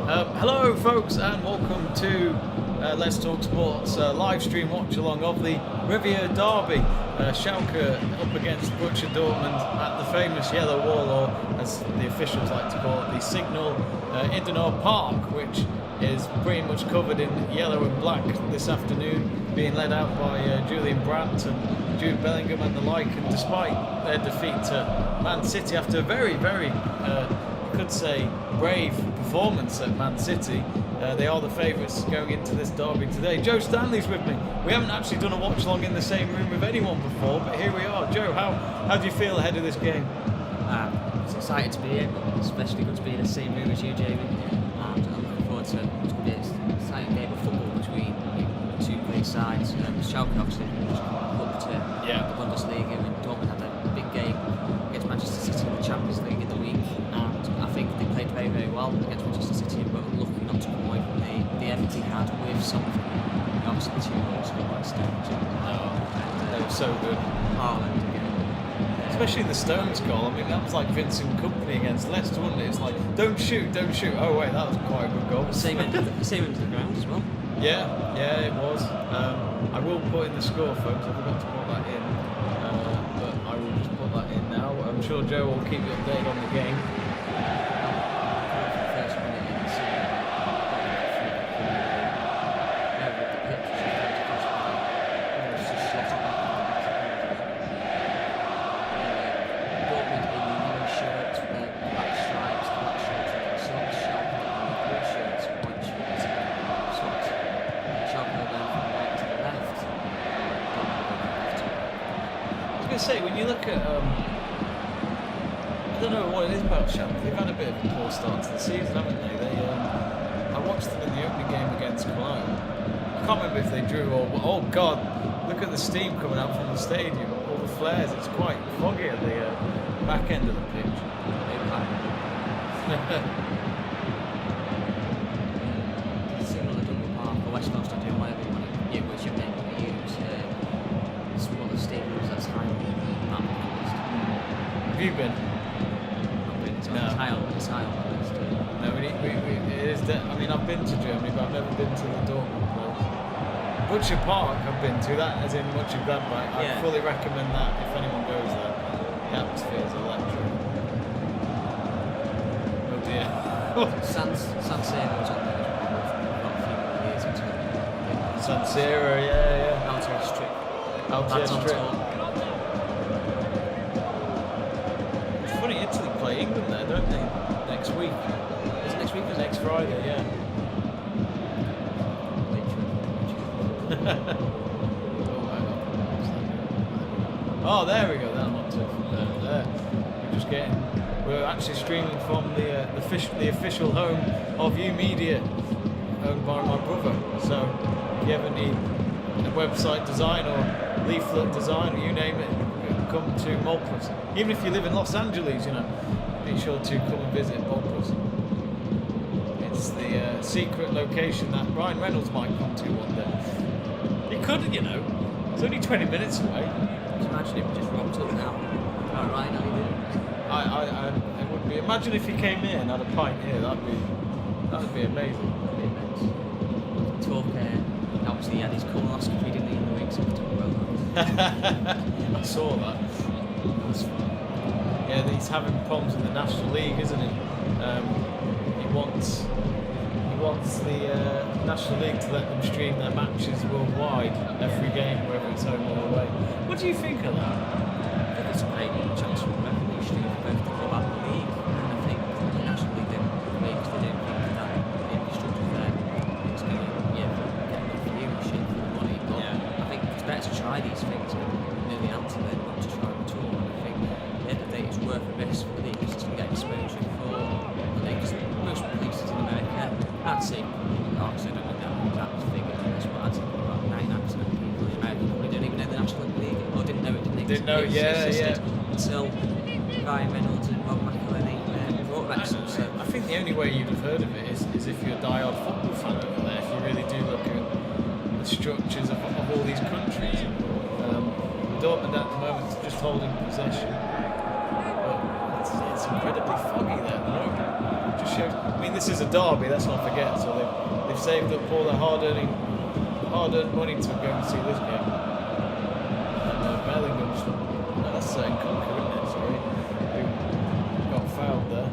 Hello folks and welcome to Let's Talk Sports live stream watch along of the Revierderby. Schalke up against Borussia Dortmund at the famous yellow wall, or as the officials like to call it, the Signal Iduna Park, which is pretty much covered in yellow and black this afternoon, being led out by Julian Brandt and Jude Bellingham and the like. And despite their defeat to Man City after a very you could say brave performance at Man City, they are the favourites going into this derby today. Joe Stanley's with me. We haven't actually done a watch along in the same room with anyone before, but here we are. Joe, how do you feel ahead of this game? It's exciting to be here, especially good to be in the same room as you, Jamie. And I'm looking forward to it's going to be an exciting game of football between two great sides. Schalke obviously up to the Bundesliga, and Dortmund had a big game against Manchester City in the Champions League in the week, and I think they played very well against Manchester City, but lucky not to come away from the end they had with something. Obviously the 2 goals scored by Stones. They were so good. Haaland again. Especially the Stones goal. I mean, that was like Vincent Kompany against Leicester, wasn't it? It's like, don't shoot. Oh wait, that was quite a good goal. Same end of the ground as well. Yeah, it was. I will put in the score, folks. I forgot to put that in, but I will just put that in now. I'm sure Joe will keep you updated on the game. Say, when you look at, I don't know what it is about Schalke. They've had a bit of a poor start to the season, haven't they? I watched them in the opening game against Cologne. I can't remember if they drew or, oh God, look at the steam coming out from the stadium, all the flares. It's quite foggy at the back end of the pitch. Signal Iduna Park, or West Coast, doing whatever you want to use, your name you use. It's one of the stadiums that's high on the map list. Have you been? I've been. It's high on the list. No, it is. I mean, I've been to Germany, but I've never been to the Dortmund place. Butcher Park, I've been to that, as in Mönchengladbach. I fully recommend that if anyone goes there. The atmosphere is electric. Oh dear. San Siro was on there a few years ago. San Siro, yeah. Altier Strip. Altier Strip. Top. It's funny, Italy play England there, don't they? Next week. Is it next week? Next Friday, yeah. Oh, there we go. That not too there. We're actually streaming from the official home of U Media, owned by my brother. So if you ever need a website design or leaflet design, or you name it, come to Malpas. Even if you live in Los Angeles, be sure to come and visit Malpas. It's the secret location that Ryan Reynolds might come to one day. He could, It's only 20 minutes away. Just imagine if we just rocked up now. Right, Ryan, how you doing? It would be. Imagine if he came here and had a pint here. That would be amazing. That'd be immense. Talk. Obviously, he had his colonoscopy, didn't he, in the week, so we talk about that. I saw that. Yeah, he's having problems in the National League, isn't he? He wants the National League to let them stream their matches worldwide, every game, whether it's home or away. What do you think of that? I think it's a great chance for revolution for both the club and the league. And I think the National League don't make they don't think that the infrastructure there is going to get enough viewership for the money. But I think it's better to try these things and know the answer than not to try them at all. And I think at the end of the day it's worth the risk for the leagues to get exposure for the leagues. Most places in America, I'd say, obviously I don't know the exact figures on this, but I'd say about 99% of people in America probably don't even know the National League, or didn't know it existed until Ryan Reynolds and Rob McElhenney brought Wrexham. So I think the only way you'd have heard of it is if you're a die-hard football fan over there, if you really do look at the structures of all these countries. Dortmund at the moment is just holding possession. But it's it's incredibly foggy there. The road just shows. I mean, this is a derby. Let's not forget. So they've saved up all their hard-earned money to go and see this game. And Bellingham's, no, that's Conker, isn't it? Sorry, who got fouled there.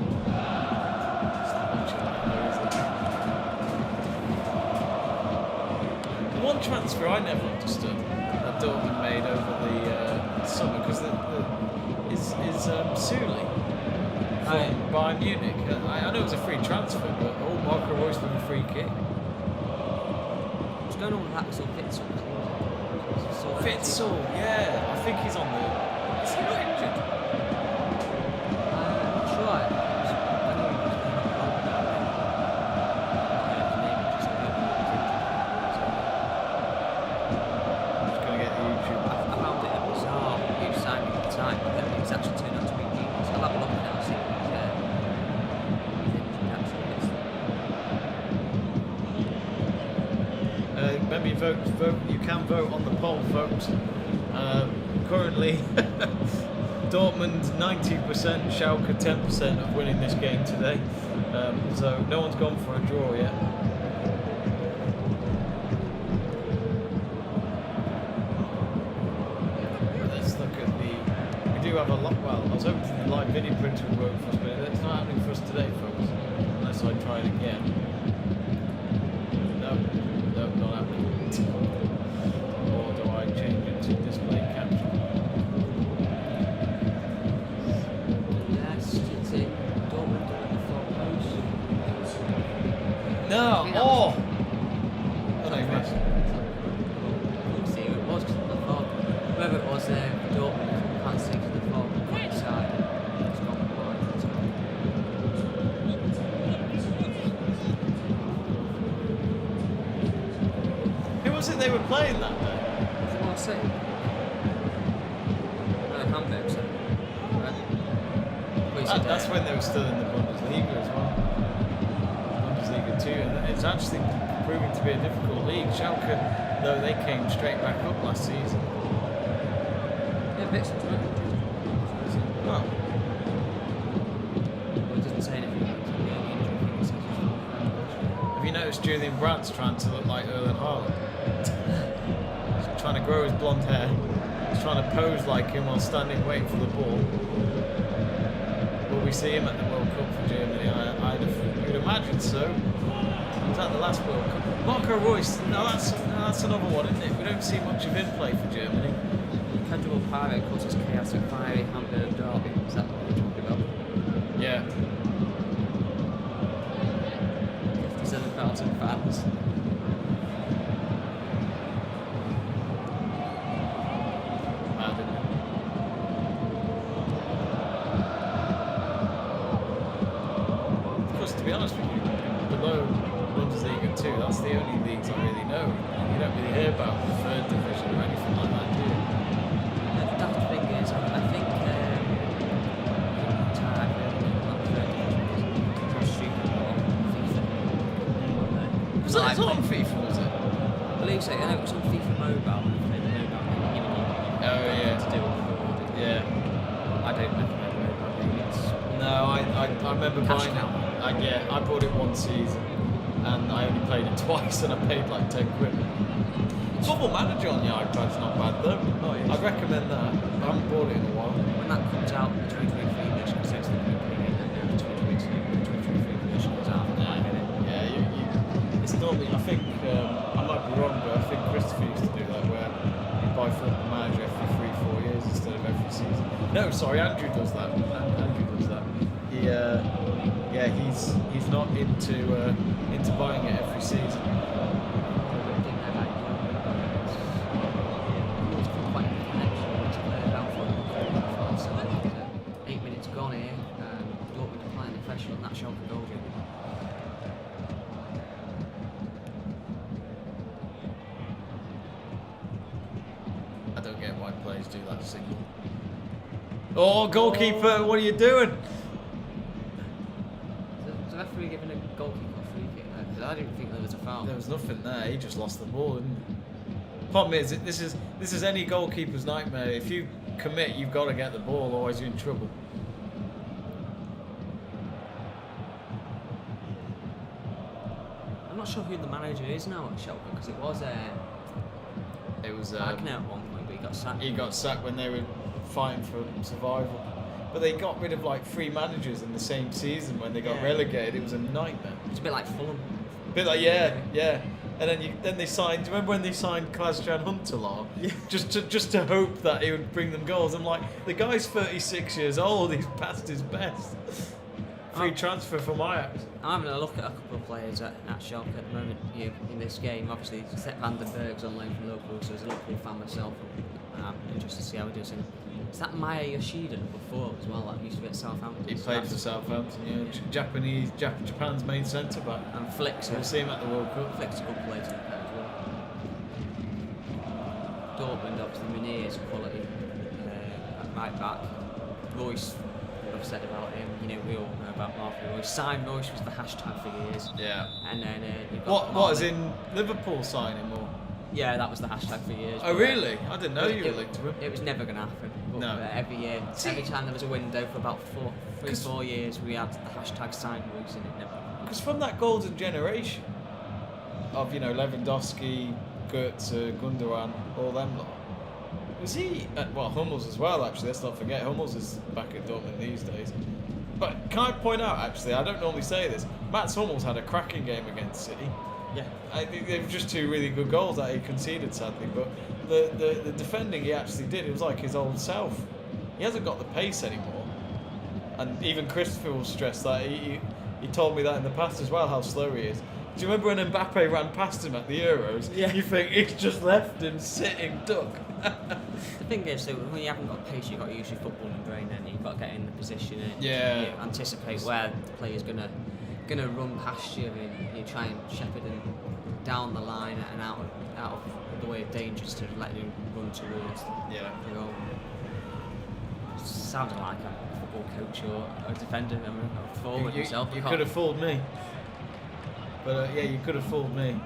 One transfer I never understood that Dortmund made over the summer, because is Sule from Bayern Munich. I know it was a free transfer, but Marco Reus with a free kick. What's going on with that sort of Fitzel? Fitzel, yeah. I think he's on the... Is he not injured? I'm not sure. Actually turned out to be genius. I'll have a look now and see if he's injured. Remember, vote. You can vote on the poll, folks. Currently, Dortmund 90%, Schalke 10% of winning this game today. So no one's gone for a draw yet. Let's look at the... We do have a lot. Well, I was hoping the live video printer would work for us, but it's not happening for us today, folks. Unless I try it again. No, not happening. Or do I change it to display caption? Yes, it's in Dortmund doing the 4 posts. No! Oh! Oh no, you missed. We'll see who it was, because the fog. Whoever it was, Dortmund can't see to the fog side. It's gone wide. Who was it they were playing that day? What I say? Hamburg, so. That's when they were still in the Bundesliga as well. Bundesliga 2, and it's actually proving to be a difficult league. Schalke, though, they came straight back up last season. Yeah, Vixen's right. Oh. Well, it doesn't say anything about the injury. It says Have you noticed Julian Brandt's trying to look like Erling Haaland? He's trying to grow his blonde hair. He's trying to pose like him while standing waiting for the ball. Will we see him at the World Cup for Germany? You'd imagine so. He was at the last World Cup. Marco Reus, that's another one, isn't it? We don't see much of him play for Germany. Incredible pirate causes chaos at fiery Hamburg derby. Is that what we're talking about? Yeah. 57,000 fans. Mad, isn't it? Of course, to be honest with you, below Bundesliga 2, that's the only leagues I really know. You don't really hear about the third division or anything like that, do you? The daft thing is, I think Was that on FIFA, was it? I believe so. I know it was on FIFA Mobile. Oh, yeah. To do all the recording. Yeah. I don't recommend mobile games. No, I remember Cash buying it. cow. I bought it one season and I only played it twice and I paid like 10 quid. Football Manager on the iPad's not bad though. Oh, yes. I'd recommend that. I haven't bought it in a while. When that comes out, the 2023 version, because it's the 2023 version comes out, I get it. Yeah, it's normally, I think, I might be wrong, but I think Christopher used to do that where you buy Football Manager every 3-4 years instead of every season. No, sorry, Andrew does that. Andrew does that. He's not into buying it every season. I don't get why players do that signal. Oh, goalkeeper, what are you doing? Was the referee giving a goalkeeper a free kick there? Because I didn't think there was a foul. There was nothing there. He just lost the ball, didn't he? Problem is, this is any goalkeeper's nightmare. If you commit, you've got to get the ball, otherwise you're in trouble. not sure who the manager is now at Schalke, because it was Wagner at one point, but he got sacked. He got sacked when they were fighting for survival. But they got rid of like 3 managers in the same season when they got relegated. It was a nightmare. It's a bit like Fulham. A bit like yeah. And then they signed. Do you remember when they signed Klaas-Jan Huntelaar? Yeah. Just to hope that he would bring them goals. I'm like, the guy's 36 years old. He's past his best. Free transfer from Ajax. I'm having a look at a couple of players at Schalke at the moment in this game. Obviously, Sepp van den Berg's on loan from Liverpool, so as a Liverpool fan myself, I'm interested to see how he does. And is that Maya Yoshida number 4 as well? That used to be at Southampton. He played for Southampton, yeah. Japan's main centre back. And Flick's. We'll see him at the World Cup. Flick's a good player to look at as well. Dortmund, obviously, Meneer's quality at right back. Royce, what I've said about him, we all know about Marco Royce. Sign Royce was the hashtag for years. Yeah. And then what as in Liverpool signing or? Yeah, that was the hashtag for years. Oh really? I didn't know you were linked to him. It was never going to happen. But No. Every year, every time there was a window for about 4 years, we had the hashtag sign Royce, and it never happened. Because from that golden generation of Lewandowski, Götze, Gundogan, all them lot, was he? Hummels as well. Actually, let's not forget Hummels is back at Dortmund these days. But can I point out? Actually, I don't normally say this. Mats Hummels had a cracking game against City. Yeah. I think they were just 2 really good goals that he conceded, sadly. But the defending he actually did, it was like his old self. He hasn't got the pace anymore. And even Christopher will stress that. He told me that in the past as well, how slow he is. Do you remember when Mbappe ran past him at the Euros? Yeah. You think he's just left him sitting duck. The thing is, so when you haven't got pace, you've got to use your footballing brain, and you've got to get in the position and anticipate where the player's gonna run past you, and you try and shepherd him down the line and out of the way of danger instead of letting him run towards your own. Sounded like a football coach or a defender. I'm a forward myself. You could have fooled me. But you could have fooled me.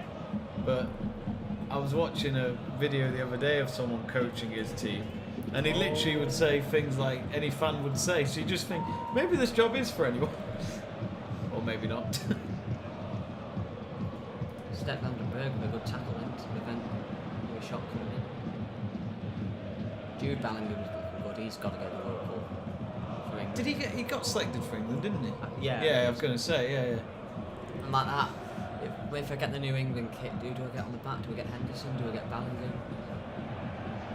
But I was watching a video the other day of someone coaching his team, and he literally would say things like any fan would say. So you just think, maybe this job is for anyone. Or maybe not. Sepp van den Berg with a good tackle into the event. With a shot coming in. Jude Bellingham was looking good. He's got to go to the World Cup for England. Did he got selected for England, didn't he? Yeah. Yeah, I was going to say, yeah. And like that, if I get the New England kit, do I get on the back? Do I get Henderson? Do I get Bellingham?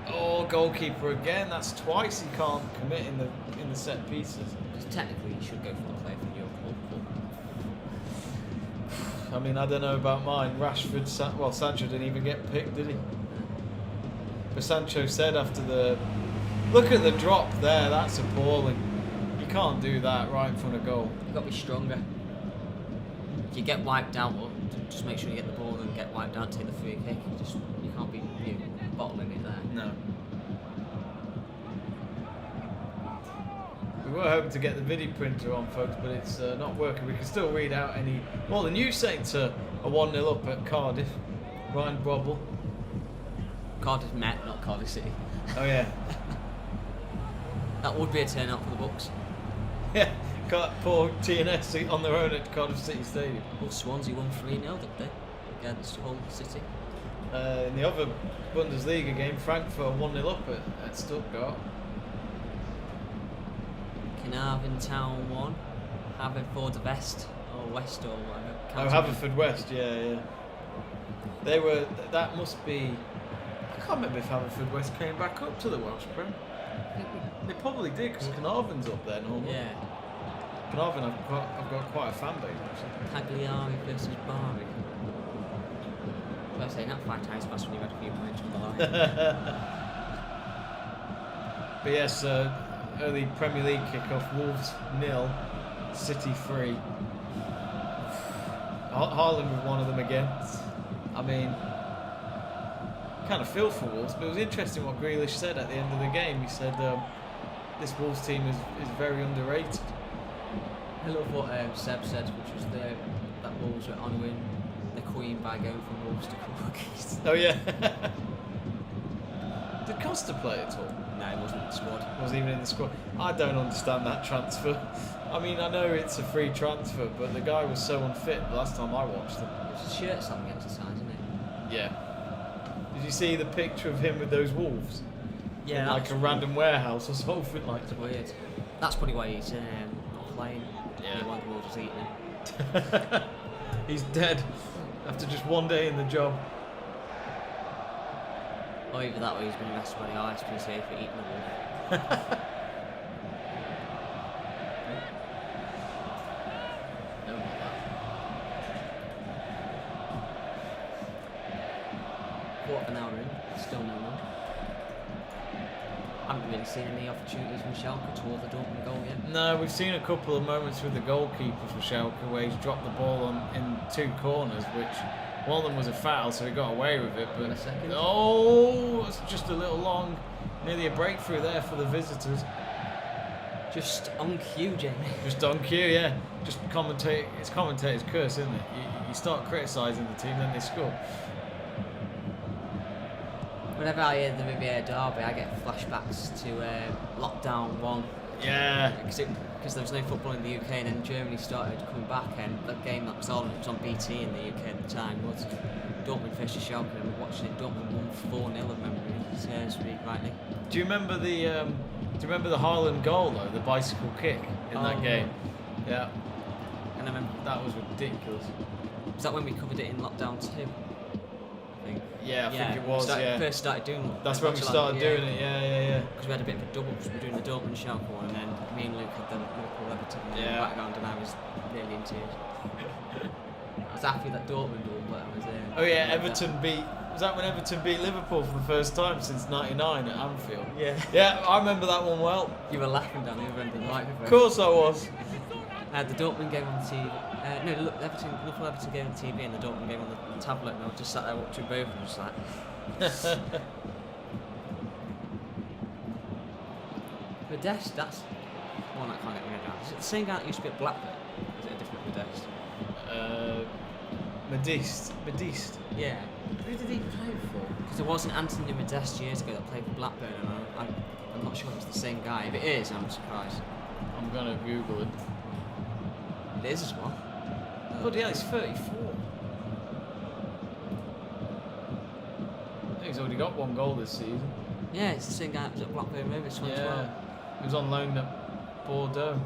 Oh, goalkeeper again. That's twice he can't commit in the set pieces. Because technically he should go for the player from your club. I mean, I don't know about mine. Rashford, Sancho didn't even get picked, did he? But Sancho said after look at the drop there, that's appalling. You can't do that right in front of goal. You've got to be stronger. If you get wiped out, just make sure you get the ball and get wiped out, take the free kick. You can't be bottling it there. No. We were hoping to get the video printer on, folks, but it's not working. We can still read out any... Well, the New Saints are 1-0 up at Cardiff. Ryan Brobble. Cardiff Met, not Cardiff City. Oh, yeah. That would be a turnout for the Bucks. Yeah, poor TNS on their own at Cardiff City Stadium. Well, Swansea won 3-0, didn't they? Against Hull City. In the other Bundesliga game, Frankfurt 1-0 up at Stuttgart. Carnarvon Town 1. Haverford West or West or whatever. Oh, Haverford West, yeah. They were. That must be. I can't remember if Haverford West came back up to the Welsh Prem. They probably did because Carnarvon's up there normally. Yeah. Carnarvon, I've got quite a fan base actually. Cagliari versus Bari. I was saying that 5 times fast when you had a few points from Bari. But yes, early Premier League kick-off. Wolves 0, City 3. Haaland with one of them again. I mean, kind of feel for Wolves, but it was interesting what Grealish said at the end of the game. He said this Wolves team is very underrated. I love what Seb said, which was that Wolves were honouring the Queen by going from Wolves to Cookies. Oh yeah. Did Costa play at all? No, he wasn't in the squad. Wasn't even in the squad. I don't understand that transfer. I mean, I know it's a free transfer, but the guy was so unfit the last time I watched him. His shirt's on the exercise, isn't it? Yeah. Did you see the picture of him with those wolves? Yeah, in like a random warehouse or something like that. weird. That's probably why he's not playing. Yeah. One of the wolves was eating him. He's dead after just one day in the job. Or either that way he's been arrested by the ISPCA for eating the wolf. No, not that. Quarter of an hour in, still no one. I haven't really seen any opportunities from Schalke toward the Dortmund goal yet. No, we've seen a couple of moments with the goalkeeper for Schalke where he's dropped the ball in 2 corners, which one of them was a foul, so he got away with it. But In a second. oh, it's just a little long, nearly a breakthrough there for the visitors. Just on cue, Jamie. Just on cue, yeah. Just commentate. It's commentator's curse, isn't it? You start criticising the team, then they score. Whenever I hear the Revierderby, I get flashbacks to lockdown 1. Yeah. Because there was no football in the UK, and then Germany started coming back, and the game that was on BT in the UK at the time was Dortmund versus Schalke, and we were watching it. Dortmund won 4-0 of memory serves me rightly. Do you remember the Haaland goal though? The bicycle kick in that game. Yeah. And I remember That was ridiculous. was that when we covered it in lockdown 2? I think. Yeah, I think it was. First started doing. That's when we started doing it. Yeah. Because we had a bit of a double. Because we were doing the Dortmund Schalke one, and then me and Luke had the Liverpool Everton in the background, and I was nearly in tears. I was happy that Dortmund won, but I was there. Oh yeah, Everton beat. Was that when Everton beat Liverpool for the first time since *99 at Anfield? Yeah. Yeah, I remember that one well. You were laughing down the other end of the microphone. Of course I was. I had the Dortmund game on TV. No, the Liverpool Everton game on TV and the Dortmund game on the tablet, and I just sat there watching both and just like. Modeste, that's one that I can't get my head around. Is it the same guy that used to be at Blackburn? Or is it a different Modeste? Modeste. Yeah. Who did he play for? Because there was an Anthony Modeste years ago that played for Blackburn, and I'm not sure if it's the same guy. If it is, I'm surprised. I'm gonna Google it. It is as well. Bloody hell, he's 34. I think he's already got 1 goal this season. Yeah, it's the same guy that was at Blackburn Rovers 2012. Yeah. He was on loan at Bordeaux.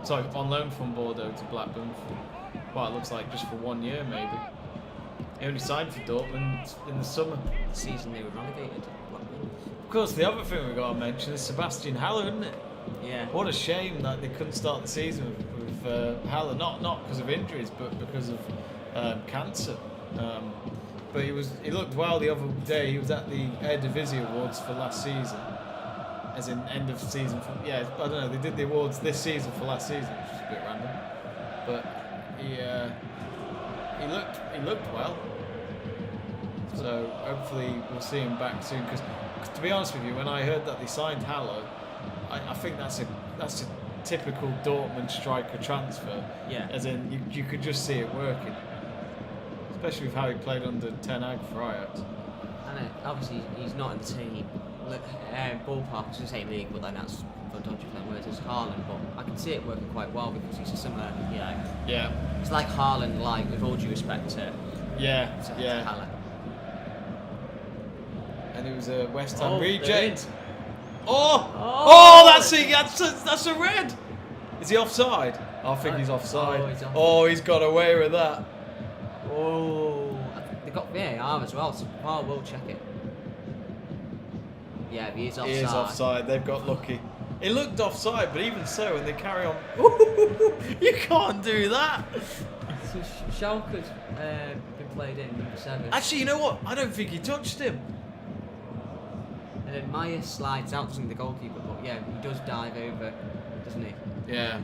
Sorry, on loan from Bordeaux to Blackburn. Well, it looks like just for 1 year maybe. He only signed for Dortmund in the summer. The season they were relegated. Blackburn. Of course, the other thing we've got to mention is Sebastian Haller, isn't it? Yeah. What a shame that they couldn't start the season with Haller, not because of injuries, but because of cancer. But he looked well the other day. He was at the Eredivisie Awards for last season, as in end of season. I don't know. They did the awards this season for last season, which is a bit random. But he looked well. So hopefully we'll see him back soon. Because to be honest with you, when I heard that they signed Haller, I think that's a typical Dortmund striker transfer. Yeah. As in you could just see it working. Especially with how he played under Ten Hag for Ajax. And obviously he's not in the team. Ballpark, I was going to say league, but then that's for dodgy words as Haaland. But I can see it working quite well because he's a similar, Yeah. It's like Haaland, like with all due respect to Haller. And he was a West Ham Oh, reject. there Oh, that's a red. Is he offside? I think he's offside. He's got away with that. Oh, they got VAR as well, so VAR will check it. Yeah, he is offside. He is offside. They've got lucky. It looked offside, but even so, when they carry on, you can't do that. So Schalke's been played in 7. Actually, you know what? I don't think he touched him. And then Meyer slides out, doesn't he, the goalkeeper? But yeah, he does dive over, doesn't he? Yeah.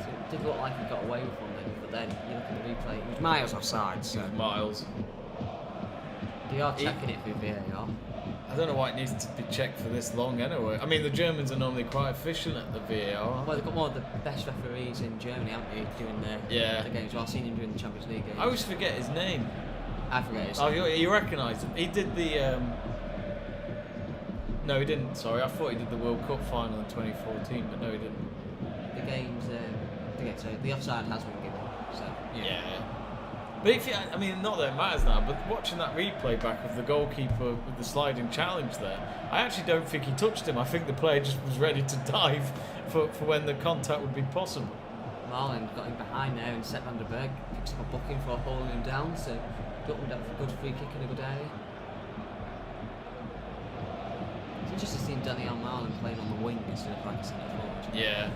So it did look like he got away with one then, but then you look at the replay, it was miles offside. So Miles. they are checking it through VAR. I don't know why it needs to be checked for this long anyway. I mean, the Germans are normally quite efficient at the VAR. Well, they've got one of the best referees in Germany, haven't they, doing the games. Well, I've seen him doing the Champions League games. I always forget his name. I forget his Oh, name. you recognise him? He did the. No, he didn't. Sorry, I thought he did the World Cup final in 2014, but no, he didn't. The game's so the offside has been given. So Yeah. But if you, I mean, not that it matters now, but watching that replay back of the goalkeeper with the sliding challenge there, I actually don't think he touched him. I think the player just was ready to dive for when the contact would be possible. Marlin got him behind there, and Sepp van der Berg picks up a booking for holding him down. So Dortmund have a good free kick in a good area. It's interesting seeing Daniel Marlin playing on the wing instead of like a centre forward. Yeah.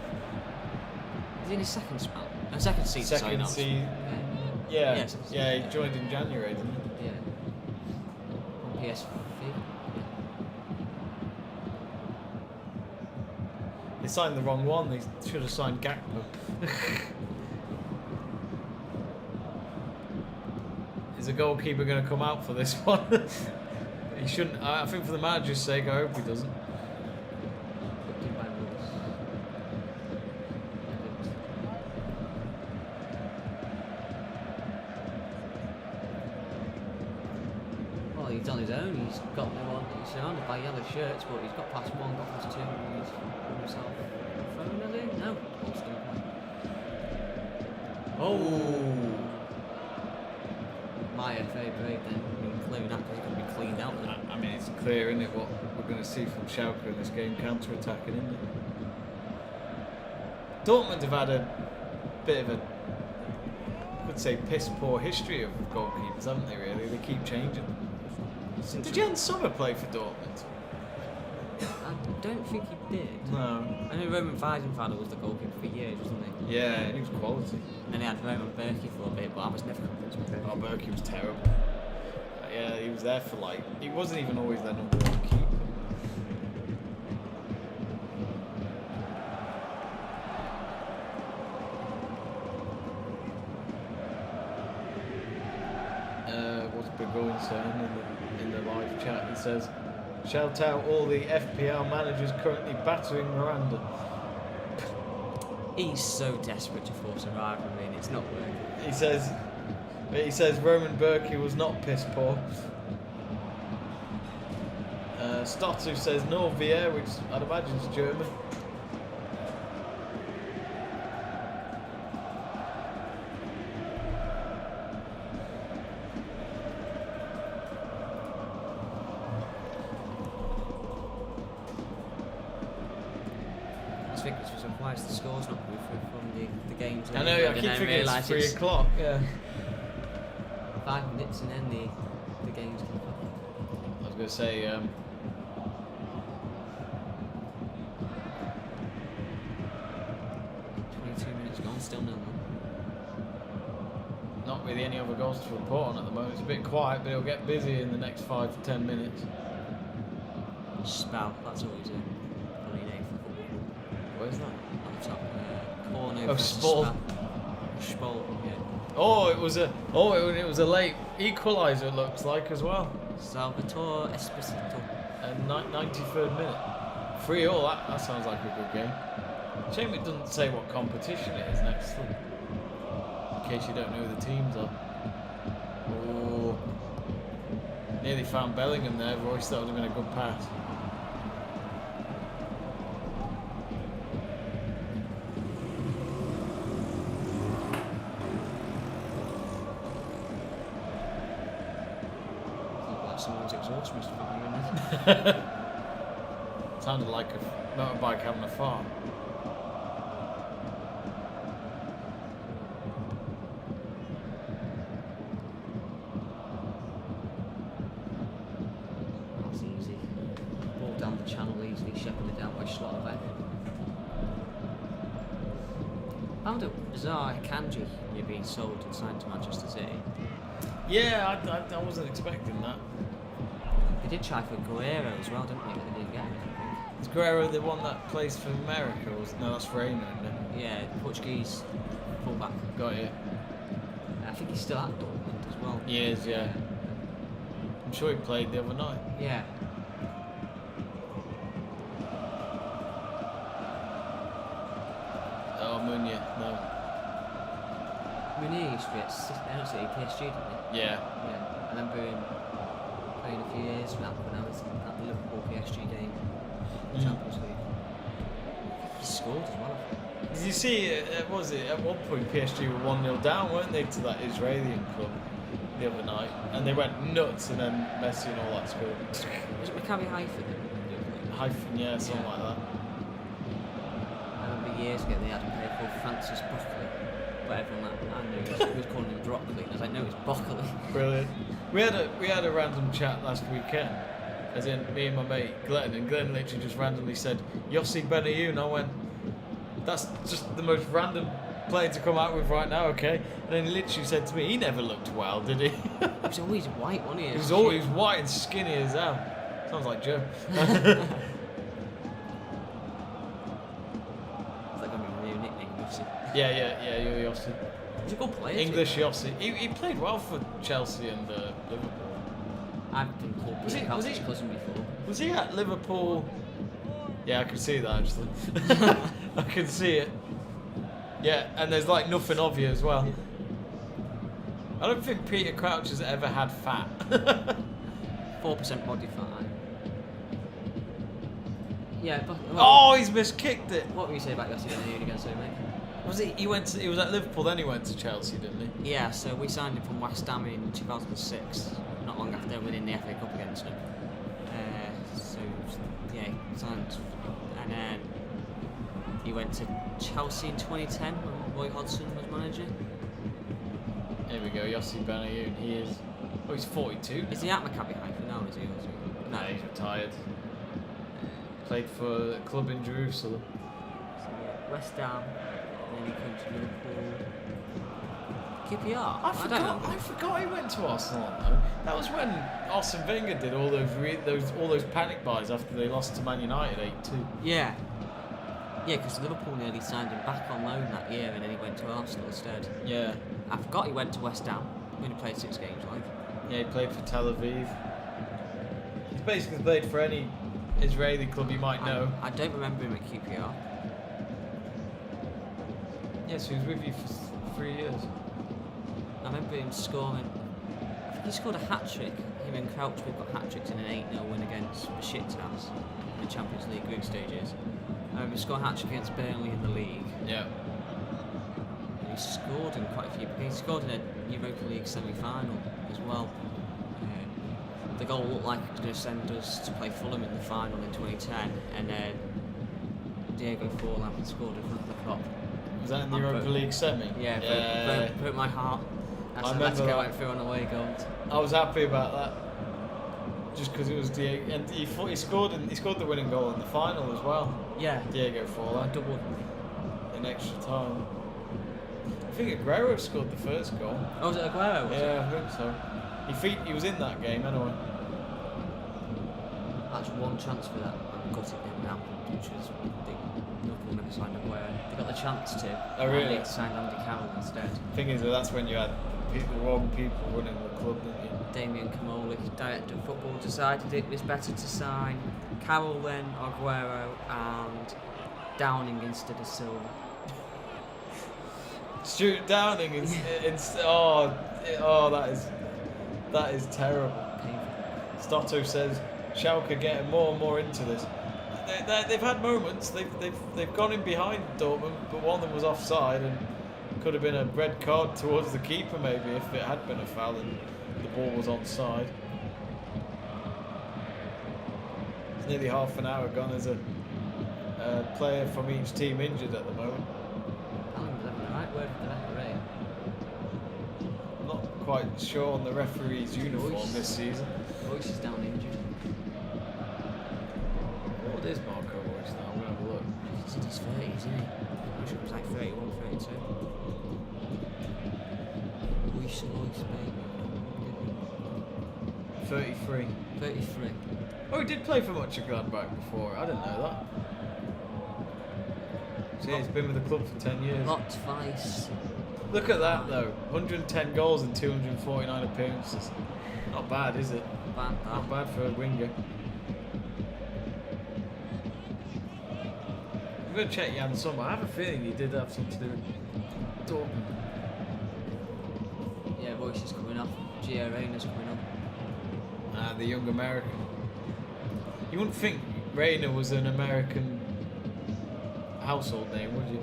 Is he in his second spell? Second season. Sorry, not season. Yeah. Yeah, he joined in January, didn't he? Yeah. On PSV. They signed the wrong one. They should have signed Gakpo. Is the goalkeeper going to come out for this one? He shouldn't. I think for the manager's sake, I hope he doesn't. Well, he's on his own. He's got no one. He's surrounded by yellow shirts, but he's got past one, got past two, and he's himself. Thrown it in? No. Oh. Maya, very brave then. I mean, clearing that because he could be cleaned out then. I mean, it's clear, isn't it, what we're going to see from Schalke in this game, counter-attacking, isn't it? Dortmund have had a bit of a, I could say, piss-poor history of goalkeepers, haven't they, really? They keep changing them. Did Jan Sommer play for Dortmund? I don't think he did. No. I know Roman Weidenfeller was the goalkeeper for years, wasn't he? Yeah, he was quality. And then he had Roman Berkey for a bit, but I was never convinced with him. Oh, Berkey was terrible. Yeah, he was there for he wasn't even always their number one keeper. What's Burgoyne saying in the live chat? He says, shout out all the FPL managers currently battering Miranda. He's so desperate to force a rivalry and it's not working. He says Roman Berkey was not piss poor. Stottu says no Vier, which I'd imagine is German. I think it's surprised the score's not moved from the games. I know, I keep thinking it's 3 o'clock. Yeah. 5 minutes and then the game's kick off. I was going to say, 22 minutes gone, still nil. not really any other goals to report on at the moment. It's a bit quiet, but it'll get busy in the next 5 to 10 minutes. Spout, that's always a funny name for football. Where's that? On the top, Corno Oh, versus Spal. Spal, yeah. Oh, it was a late equaliser. It looks like as well. Salvatore Esposito. And 93rd minute. 3-3. That sounds like a good game. Shame it doesn't say what competition it is next. In case you don't know who the teams are. Oh, nearly found Bellingham there. Royce, that would have been a good pass. Someone's exhaust must have been doing it. Sounded like a motorbike having a farm. That's easy. Ball down the channel easily, shepherded out by Schalke. Found it bizarre, Kanji you're being sold and signed to Manchester City. Yeah, I wasn't expecting that. They did try for Guerrero as well, didn't they? But they didn't get him. Is Guerrero the one that plays for America? Or no, that's Reina, isn't it? Yeah, Portuguese fullback. Got it. I think he's still at Dortmund as well. He is, yeah. I'm sure he played the other night. Yeah. Oh, Munya, no. Munir used to be at PSG, didn't he? Yeah. Yeah. remember him playing a few years back when I was at the Liverpool PSG game, Champions League. He scored as well. Did you see, was it, at one point PSG were 1-0 down, weren't they, to that Israeli club the other night? And they went nuts, and then Messi and all that scored. Was it Maccabi Haifa then? Hyphen, yeah, something like that. I remember years ago they had a player called Francis Broccoli, but everyone I knew was calling him Broccoli. I was like, no, it's Broccoli. Brilliant. We had a random chat last weekend, as in me and my mate Glenn, and Glenn literally just randomly said Yossi Benayoun, and I went, that's just the most random player to come out with right now, okay? And then he literally said to me, he never looked well, did he? He was always white, wasn't he? He was always white and skinny as hell. Sounds like Joe. It's like going to be a new nickname, Yossi. Yeah, you're Yossi. He's a good player. English Yossi. He played well for Chelsea and Liverpool. I've been called Peter Crouch's cousin before. Was he at Liverpool? Yeah, I can see that actually. I can see it. Yeah, and there's like nothing of you as well. I don't think Peter Crouch has ever had fat. 4% body fat. Yeah, but Oh, he's miskicked it. what were you saying about Yossi Benayoun again, sorry, mate? Was he? He was at Liverpool, then he went to Chelsea, didn't he? Yeah, so we signed him from West Ham in 2006, not long after winning the FA Cup against them. So yeah, he signed, and then he went to Chelsea in 2010 when Roy Hodgson was manager. Here we go, Yossi Benayoun. He is. Oh, he's 42. Is he at Maccabi Haifa now? Is he? No, he's retired. Played for a club in Jerusalem. So, yeah, West Ham, and then he came to Liverpool. QPR? I forgot he went to Arsenal though. That was when Arsene Wenger did all those panic buys after they lost to Man United 8-2. Yeah. Yeah, because Liverpool nearly signed him back on loan that year, and then he went to Arsenal instead. Yeah. I forgot he went to West Ham. He only played 6 games, like. Yeah, he played for Tel Aviv. He's basically played for any Israeli club you might know. I don't remember him at QPR. Yes, he was with you for 3 years. I remember him scoring. I think he scored a hat trick. Him and Crouch both got hat tricks in an 8-0 win against Besiktas in the Champions League group stages. I remember he scored a hat trick against Burnley in the league. Yeah. And he scored in quite a few. He scored in a Europa League semi-final as well. The goal looked like it was going to send us to play Fulham in the final in 2010, and then Diego Forlan scored in front of the Kop. Was that in the Europa League semi? Yeah, broke my heart. That's I remember go went through on away goals. I was happy about that, just because it was Diego, and he scored the winning goal in the final as well. Yeah, Diego Forlan. Doubled in extra time. I think Aguero scored the first goal. Oh, was it Aguero? Yeah, I think so. He was in that game anyway. That's one chance for that gutted game now, which was Liverpool never signed Aguero. They got the chance to. Oh really? They signed Andy Carroll instead. Thing is, that's when you had the wrong people running the club, didn't you? Damien Kamolik, director of football, decided it was better to sign Carroll then Aguero and Downing instead of Silva. Stuart Downing is that is terrible. Stotto says Schalke getting more and more into this. They've had moments. They've gone in behind Dortmund, but one of them was offside and could have been a red card towards the keeper maybe if it had been a foul and the ball was onside. It's nearly half an hour gone. There's a player from each team injured at the moment. Right word for the referee. I'm not quite sure on the referee's uniform this season. Royce is down injured. What is Marco Royce now? I'm going to have a look. He's in his 30s, isn't he? I wish it was like 31, 32. Royce, baby. 33. 33. Oh, he did play for Mönchengladbach before. I didn't know that. See, he's been with the club for 10 years. Not twice. Look at that though. 110 goals and 249 appearances. Not bad, is it? Not bad for a winger. I'm going to check Jan Sommer. I have a feeling he did have something to do with Dortmund. Yeah, Royce is coming off. Gio Reyna's coming on. The young American. You wouldn't think Reyna was an American household name, would you?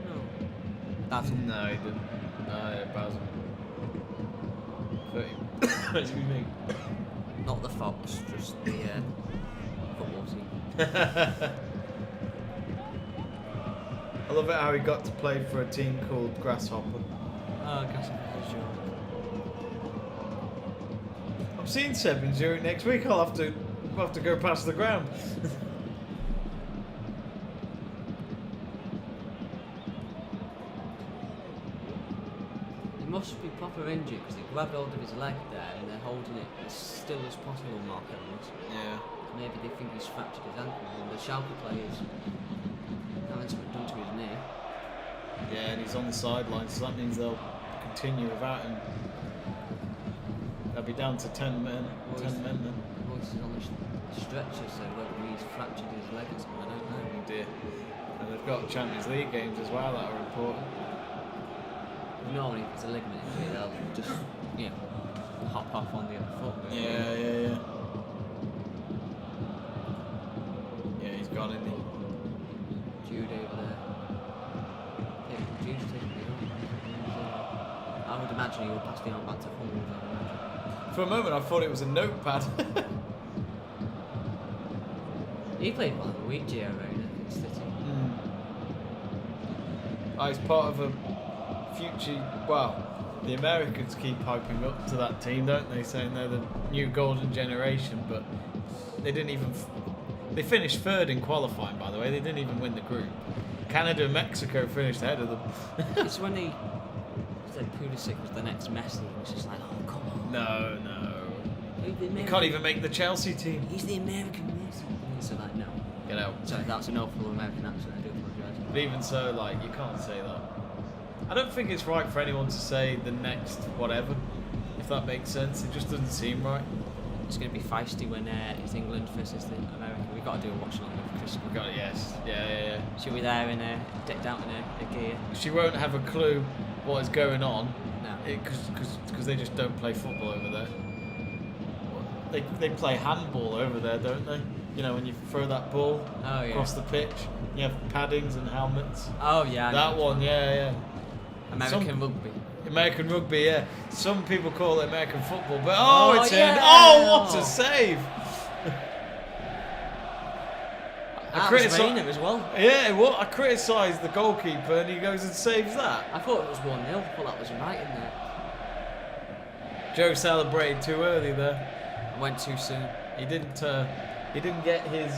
No. That's No, he didn't. Yeah, Basil. 30. Excuse me. not the Fox, just the football team. I love it how he got to play for a team called Grasshopper. Oh, I guess it's sure. I'm seeing Seb in Zurich next week. I'll have to go past the ground. He must be proper injured because they grabbed hold of his leg there and they're holding it as still as possible, Mark Evans. Yeah. Maybe they think he's fractured his ankle and the Schalke players having something done to his knee. Yeah, and he's on the sidelines, so that means they'll continue without him. They'll be down to 10 men. 10 men then. Royce is on the stretcher, so whether he's fractured his leg or something, I don't know. Oh dear. And they've got Champions League games as well that are important. Normally, if it's a ligament injury, they'll just, hop off on the other foot. Yeah. Yeah, he's gone, isn't he? Jude over there. Yeah, Jude's taking the arm. I would imagine he would pass the arm back to Hummels, I would imagine. For a moment I thought it was a notepad. He played well in the week, Gio Reyna, against City. He's part of a future, well, the Americans keep hyping up to that team, don't they, saying they're the new golden generation, but they didn't even, they finished third in qualifying, by the way. They didn't even win the group. Canada and Mexico finished ahead of them. It's when they said Pulisic was the next Messi, and it's just like, oh, come on. No. He's the You American- can't even make the Chelsea team. He's the American Messi. And so like, no. Get out. Sorry, that's an awful American accent, I do apologise. But even so, like, you can't say that. I don't think it's right for anyone to say the next whatever, if that makes sense. It just doesn't seem right. It's going to be feisty when it's England versus the America. We've got to do a watch along with Chris. We got it, yes. Yeah. She'll be there in decked out in a gear. She won't have a clue what is going on. No. Because they just don't play football over there. They play handball over there, don't they? You know, when you throw that ball across the pitch, you have paddings and helmets. Oh, yeah. That one, yeah. American rugby. American rugby, yeah. Some people call it American football, but what a save! That was Reyna as well. Yeah, I criticised the goalkeeper and he goes and saves that. I thought it was 1-0, but that was right in there. Joe celebrated too early there. I went too soon. He didn't get his.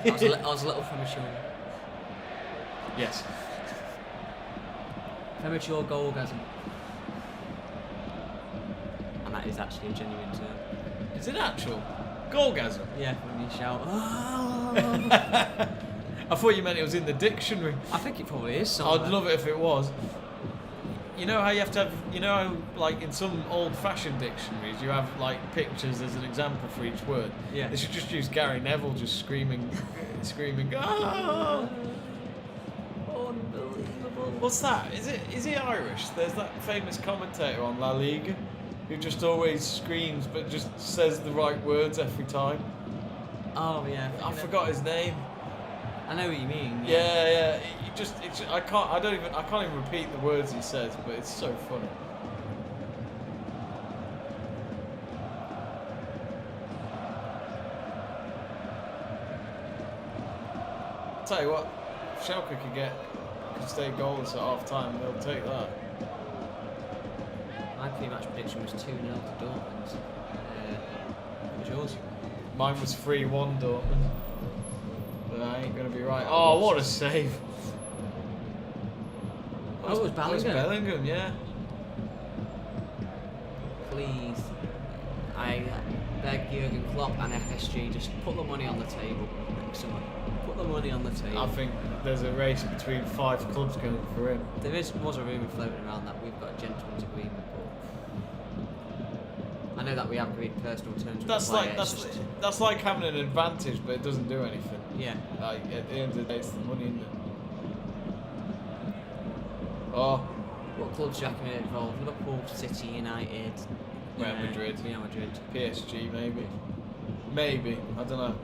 I was a little premature. Yes. Premature goalgasm. And that is actually a genuine term. Is it actual? Goalgasm? Yeah, when you shout, oh! I thought you meant it was in the dictionary. I think it probably is somewhere. I'd love it if it was. You know how you have to have, how, like, in some old-fashioned dictionaries, you have, like, pictures as an example for each word? Yeah. They should just use Gary Neville just screaming, oh! Unbelievable. What's that? Is he Irish? There's that famous commentator on La Liga who just always screams but just says the right words every time. Oh, yeah. I forgot his name. I know what you mean. Yeah. I can't even repeat the words he says, but it's so funny. Tell you what, if Schalke could stay goalless at half time, they'll take that. My pre-match prediction was 2-0 to Dortmund. What was yours? Mine was 3-1 Dortmund. But I ain't going to be right. Oh, what a save. Oh, it was Bellingham. It was Bellingham, yeah. Please, I beg Jurgen Klopp and FSG, just put the money on the table next summer. Put the money on the table. I think there's a race between 5 clubs going for him. There was a rumour floating around that we've got a gentleman's agreement, but I know that we have agreed personal terms with the player. That's like having an advantage, but it doesn't do anything. Yeah. Like, at the end of the day, it's the money, isn't it? Oh. What clubs do you reckon are involved? Liverpool, City, United, Real Madrid, Real Madrid. PSG, maybe. Maybe, I don't know.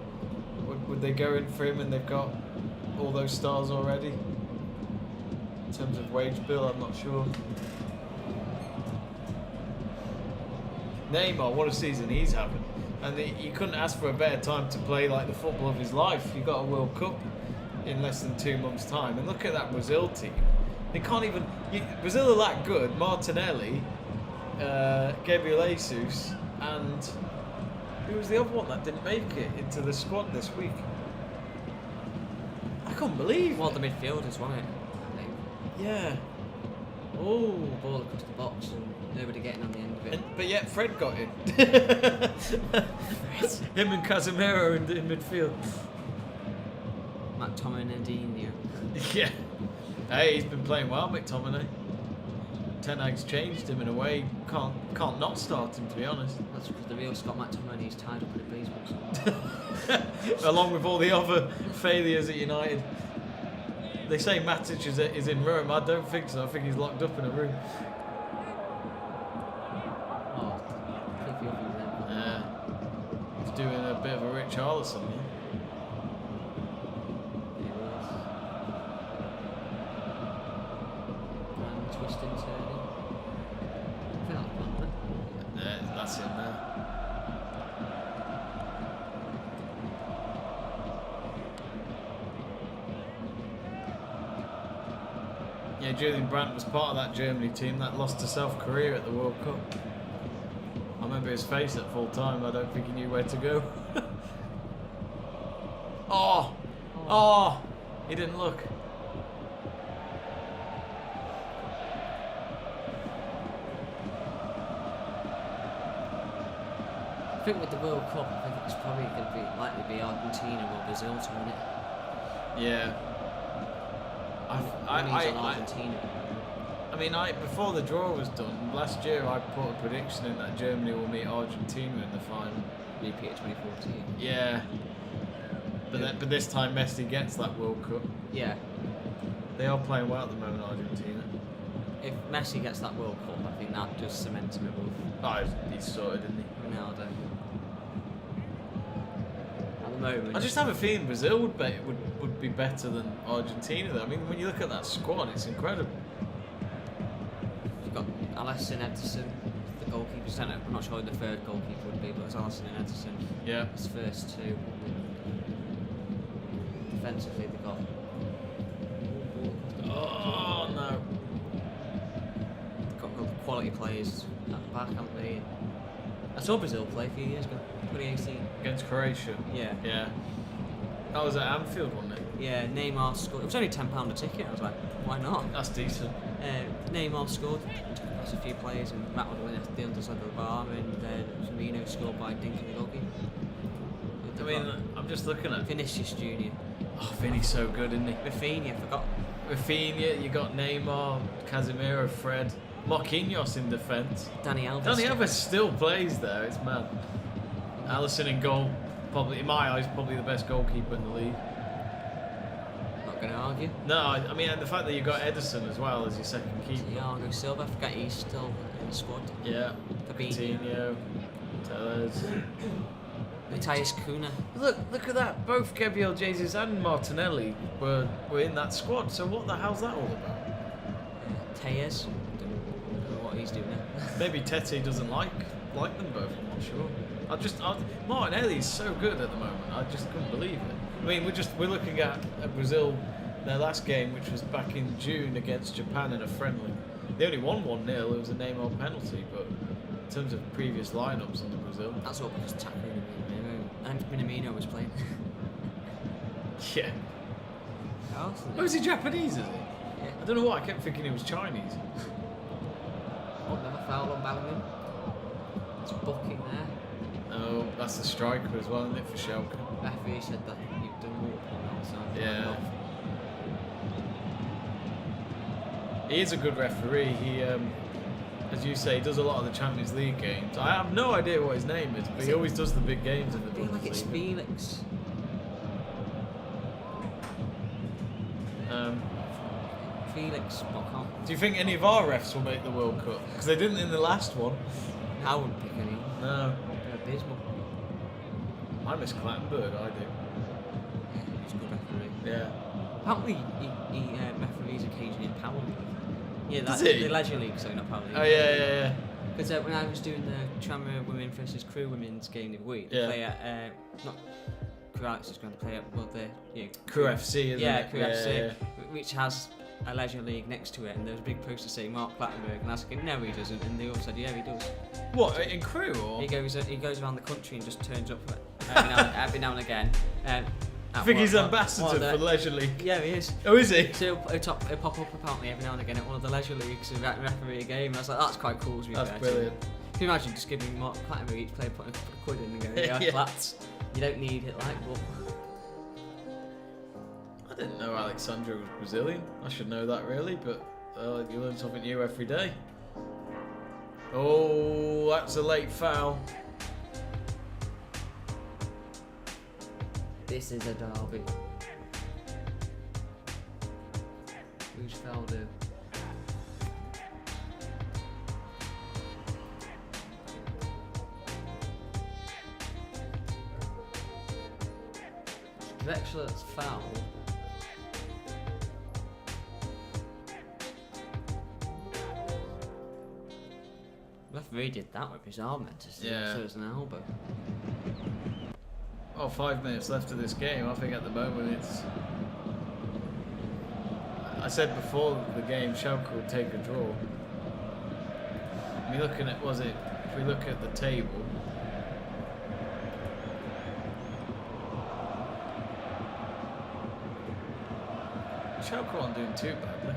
Would they go in for him and they've got all those stars already? In terms of wage bill, I'm not sure. Neymar, what a season he's having. And you couldn't ask for a better time to play like the football of his life. You got a World Cup in less than 2 months' time. And look at that Brazil team. They can't even... Brazil are that good. Martinelli, Gabriel Jesus, and... Who was the other one that didn't make it into the squad this week? I can't believe Well, it. the midfielders, wasn't it? I think. Yeah. Oh. Ball across the box and nobody getting on the end of it. But yet Fred got in. Him and Casemiro in midfield. McTominay. Yeah. Hey, he's been playing well, McTominay. Ten Hag's changed him in a way. Can't not start him, to be honest. That's because the real Scott McTominay is tied up in a basement. Along with all the other failures at United. They say Matic is in Rome. I don't think so. I think he's locked up in a room. Oh, pretty obvious then. Yeah. He's doing a bit of a Rich Harlison, yeah. And twisting, turning. I feel like London. Yeah, that's him now. Yeah, Julian Brandt was part of that Germany team that lost to South Korea at the World Cup. I remember his face at full time. I don't think he knew where to go. Oh, he didn't look. I think with the World Cup, I think it's probably going to be likely to be Argentina or Brazil to win it. Yeah. Argentina. I mean, before the draw was done, last year I put a prediction in that Germany will meet Argentina in the final. Repeat of 2014. Yeah. But this time Messi gets that World Cup. Yeah. They are playing well at the moment, Argentina. If Messi gets that World Cup, I think that just cements him above Oh, he's sorted, isn't he? Ronaldo. At the moment, I just have a feeling Brazil would be better than Argentina, though. I mean, when you look at that squad, it's incredible. you've got Alisson, Ederson, the goalkeepers. I don't know, I'm not sure who the third goalkeeper would be, but it's Alisson and Ederson. Yeah. His first two. Defensively, they got. Oh, no. They've got good quality players at the back, haven't they? I saw Brazil play a few years ago, 2018. Against Croatia. Yeah. Yeah. That was at Anfield, wasn't it? Yeah, Neymar scored. It was only £10 a ticket. I was like, why not? That's decent. Neymar scored. That's a few players, and Matt went at the underside of the bar, and then Firmino scored by dinking the goalkeeper. I mean, I'm just looking at Vinicius Junior. Oh, Vinny's so good, isn't he? Rafinha, forgot. Rafinha, you got Neymar, Casemiro, Fred, Marquinhos in defence. Danny Alves. Danny Alves still plays there. It's mad. Alisson in goal, probably in my eyes, probably the best goalkeeper in the league. Not going to argue. No, I mean, and the fact that you got Ederson as well as your second keeper. Thiago Silva, I forget he's still in the squad. Yeah. Fabinho. Coutinho, Tellez. Matthias Cunha. Look at that. Both Gabriel Jesus and Martinelli were in that squad. So what the hell's that all about? Tejes. Don't know what he's doing now. Maybe Tete doesn't like them both. I'm not sure. Martinelli's so good at the moment. I just couldn't believe it. I mean, we're looking at Brazil, their last game, which was back in June against Japan in a friendly. They only won 1-0. It was a Neymar penalty, but in terms of previous lineups under Brazil, That's all because Taka and Minamino was playing. yeah. Oh, is he Japanese? Is he? Yeah. I don't know why I kept thinking he was Chinese. Oh, another foul on Bellingham. It's booking there. Oh, that's the striker as well, isn't it, for Schalke? Referee said that you've done more on that side. Yeah. He is a good referee. He, as you say, does a lot of the Champions League games. I have no idea what his name is, but he always does the big games in the I feel like it's Bundesliga. Felix. Felix Bockham. Do you think any of our refs will make the World Cup? Because they didn't in the last one. I wouldn't pick any. No. They're abysmal. I miss Clattenburg, I do. He's a good referee. Yeah. Apparently, he referees occasionally in Power League. Yeah, Does that's he? the Leisure League, so not Power League. Oh, yeah. Because when I was doing the Tranmere Women versus Crew Women's game the other week, they play at, not Crew Alex is going to play at, well, the Crew FC, isn't it? Crew FC, which has a Leisure League next to it, and there was a big poster saying Mark Clattenburg, and I was thinking, no, he doesn't, and they all said, yeah, he does. What, in Crew, or? He goes around the country and just turns up every now and again. I think he's ambassador for Leisure League. Yeah, he is. Oh, is he? So he'll pop up apparently every now and again at one of the Leisure Leagues and referee a game. And I was like, that's quite cool to be fair. That's brilliant. Can you imagine just giving Mark Clattenburg each player putting a quid in and going, yeah, Yeah. Clats, you don't need it like, but... I didn't know Alexandra was Brazilian. I should know that really, but you learn something new every day. Oh, that's a late foul. This is a derby. Who's fouled who? Drexler's foul. Referee did that with his arm then, so it was an elbow. Oh, 5 minutes left of this game. I think at the moment it's... I said before the game, Schalke would take a draw. I mean, looking at, if we look at the table, Schalke aren't doing too badly.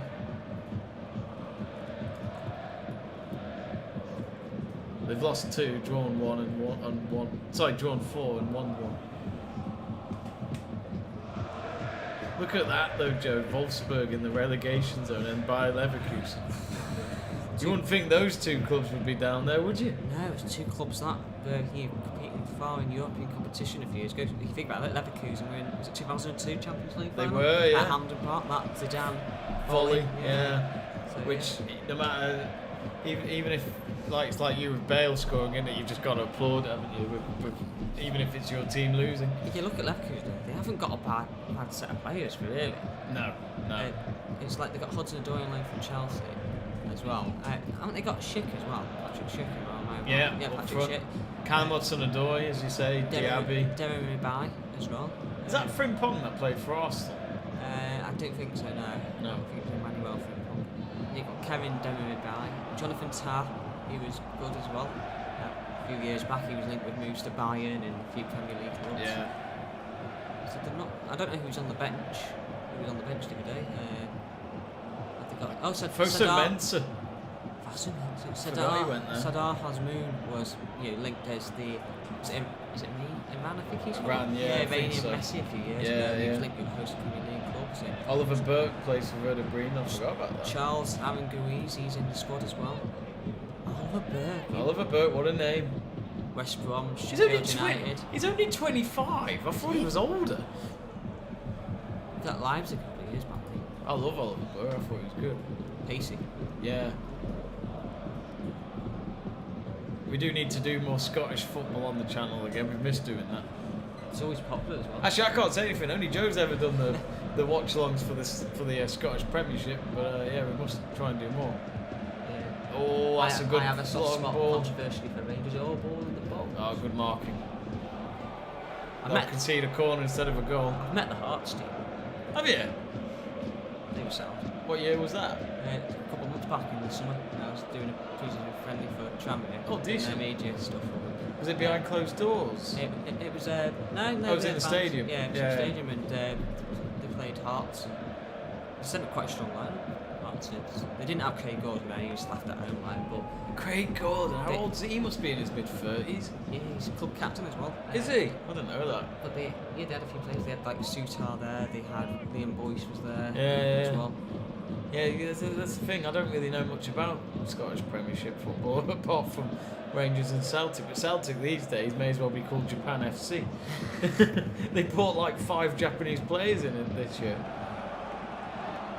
They've lost 2, drawn 1 and one. Sorry, drawn 4 and won 1. Look at that though, Joe. Wolfsburg in the relegation zone and Bayer Leverkusen. You wouldn't think those 2 clubs would be down there, would you? No, it's 2 clubs that were competing far in European competition a few years ago. If you think about it, Leverkusen were in, was it 2002 Champions League They final? were, yeah. At Hampden Park, that Zidane Volley, yeah. So, Which, no matter, even if, like it's like you with Bale scoring in it, you've just got to applaud, haven't you? Even if it's your team losing. If you look at Leverkusen, they haven't got a bad set of players, really. No. It's like they've got Hudson-Odoi on loan from Chelsea as well. Haven't they got Schick as well? Patrick Schick as well. Yeah, Patrick Schick. Callum Hudson-Odoi, as you say, Diaby. Derry Bai as well. Is that Frimpong that played for Arsenal? I don't think so, no. No. I think it's Emmanuel Frimpong. You've got Kevin Derry Bai. Jonathan Tah, he was good as well. A few years back he was linked with moves to Bayern and a few Premier League clubs. Yeah. So they're not, I don't know who's on the bench. Who was on the bench the other day? Fosu Mensah. Sadar Hazmoun was linked as the is it Iran, I think he's called? Iran, yeah, I think Iranian so. Messi a few years ago. He was linked with a host of Premier League clubs. Oliver Burke plays for Werder Bremen. I forgot about that. Charles Aranguiz, he's in the squad as well. Oliver Burke, what a name. West Brom, He's only Sheffield United. He's only 25. I thought he was older. That Leipzig a couple of years back. I love Oliver Burke. I thought he was good. Pacey. Yeah. We do need to do more Scottish football on the channel again. We've missed doing that. It's always popular as well. Actually, I can't say anything. Only Joe's ever done the watch-alongs for the Scottish Premiership. But yeah, we must try and do more. Yeah. Oh, that's a good I have a soft spot ball. Controversially for Rangers. All ball in the box. Oh, good marking. I They'll concede a corner instead of a goal. I've met the Hearts team. Have you? They were sound. What year was that? A couple of months back in the summer, I was doing a preseason friendly for Tranmere. Oh, decent. Their media stuff. Was it behind closed doors? It was no. Oh, it was in the stadium. Yeah, it was in the stadium, and they played Hearts. They sent up quite a strong line. Hearts did. They didn't have Craig Gordon, man. He was left at home, like, but Craig Gordon, how old is he? He must be in his mid-30s. yeah, he's a club captain as well. Is he? I didn't know that. But they had a few players. They had like Sutar there. They had Liam Boyce was there Yeah. as well. Yeah, that's the thing. I don't really know much about Scottish Premiership football apart from Rangers and Celtic. But Celtic these days may as well be called Japan FC. They bought like 5 Japanese players in it this year.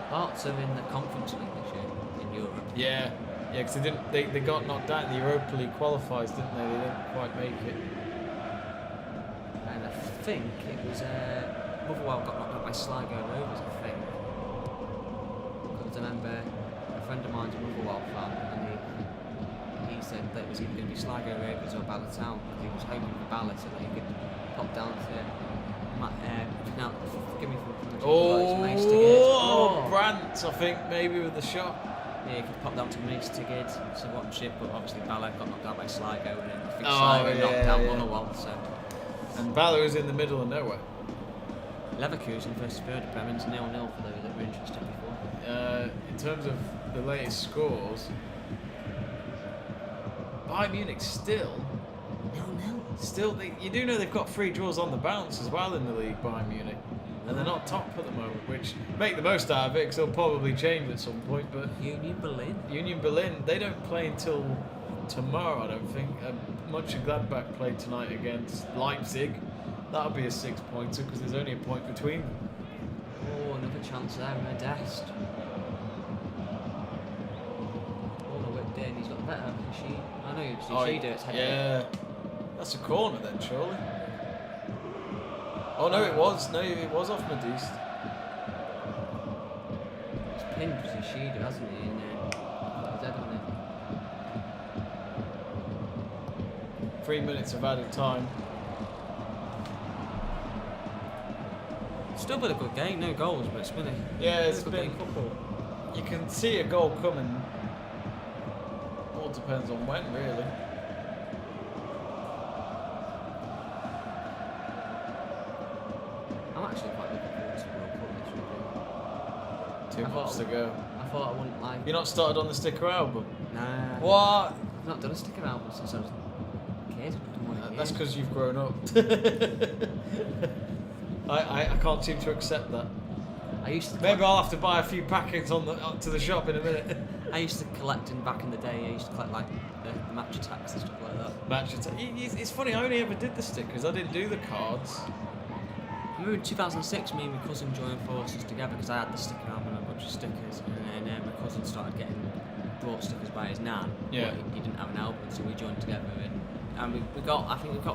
Hearts are in the Conference League this year in Europe. Yeah. Yeah, because they got knocked out in the Europa League qualifiers, didn't they? They didn't quite make it. And I think it was Motherwell got knocked out by Sligo Rovers, I think. Because I remember a friend of mine's a Motherwell fan, and he said that it was either going to be Sligo Rovers or Bala Town, because he was hoping for Bala so that he could pop down to now, forgive me for Oh, Brandt, I think, maybe with the shot. Yeah, you could pop down to Maestigid to watch it, but obviously Bala got knocked out by Sligo, and then I think Sligo knocked out Motherwell, so. And Bala was in the middle of nowhere. Leverkusen versus Werder Bremen's 0-0 for those that were interested before. In terms of the latest scores, Bayern Munich still 0-0. Still, you do know they've got 3 draws on the bounce as well in the league, Bayern Munich. And they're not top at the moment, which make the most out of it because they'll probably change at some point. But Union Berlin, they don't play until tomorrow, I don't think. Mönchengladbach played tonight against Leipzig. That'll be a 6-pointer because there's only a point between them. Oh, another chance there, Modest. Oh, the whipped in, he's got the better. I know you see it's headed. Yeah. That's a corner then, surely. Oh no, it was. No, it was off Modeste. He's pinned Yoshida, hasn't he? And he's dead on it. 3 minutes of added time. Still been a good game, no goals, but it's been it's good been game football. You can see a goal coming. All depends on when, really. I'm actually quite looking forward to the World Cup this weekend. 2 months to go. I thought I wouldn't like. You're not started on the sticker album? Nah. What? I've not done a sticker album since I was a kid. That's because you've grown up. I can't seem to accept that. I used to. Maybe I'll have to buy a few packets up to the shop in a minute. I used to collect back in the day. I used to collect like the match attacks and stuff like that. It's funny. I only ever did the stickers. I didn't do the cards. I remember in 2006, me and my cousin joined forces together because I had the sticker album and a bunch of stickers, and then my cousin started getting brought stickers by his nan. Yeah. But he didn't have an album, so we joined together, and we got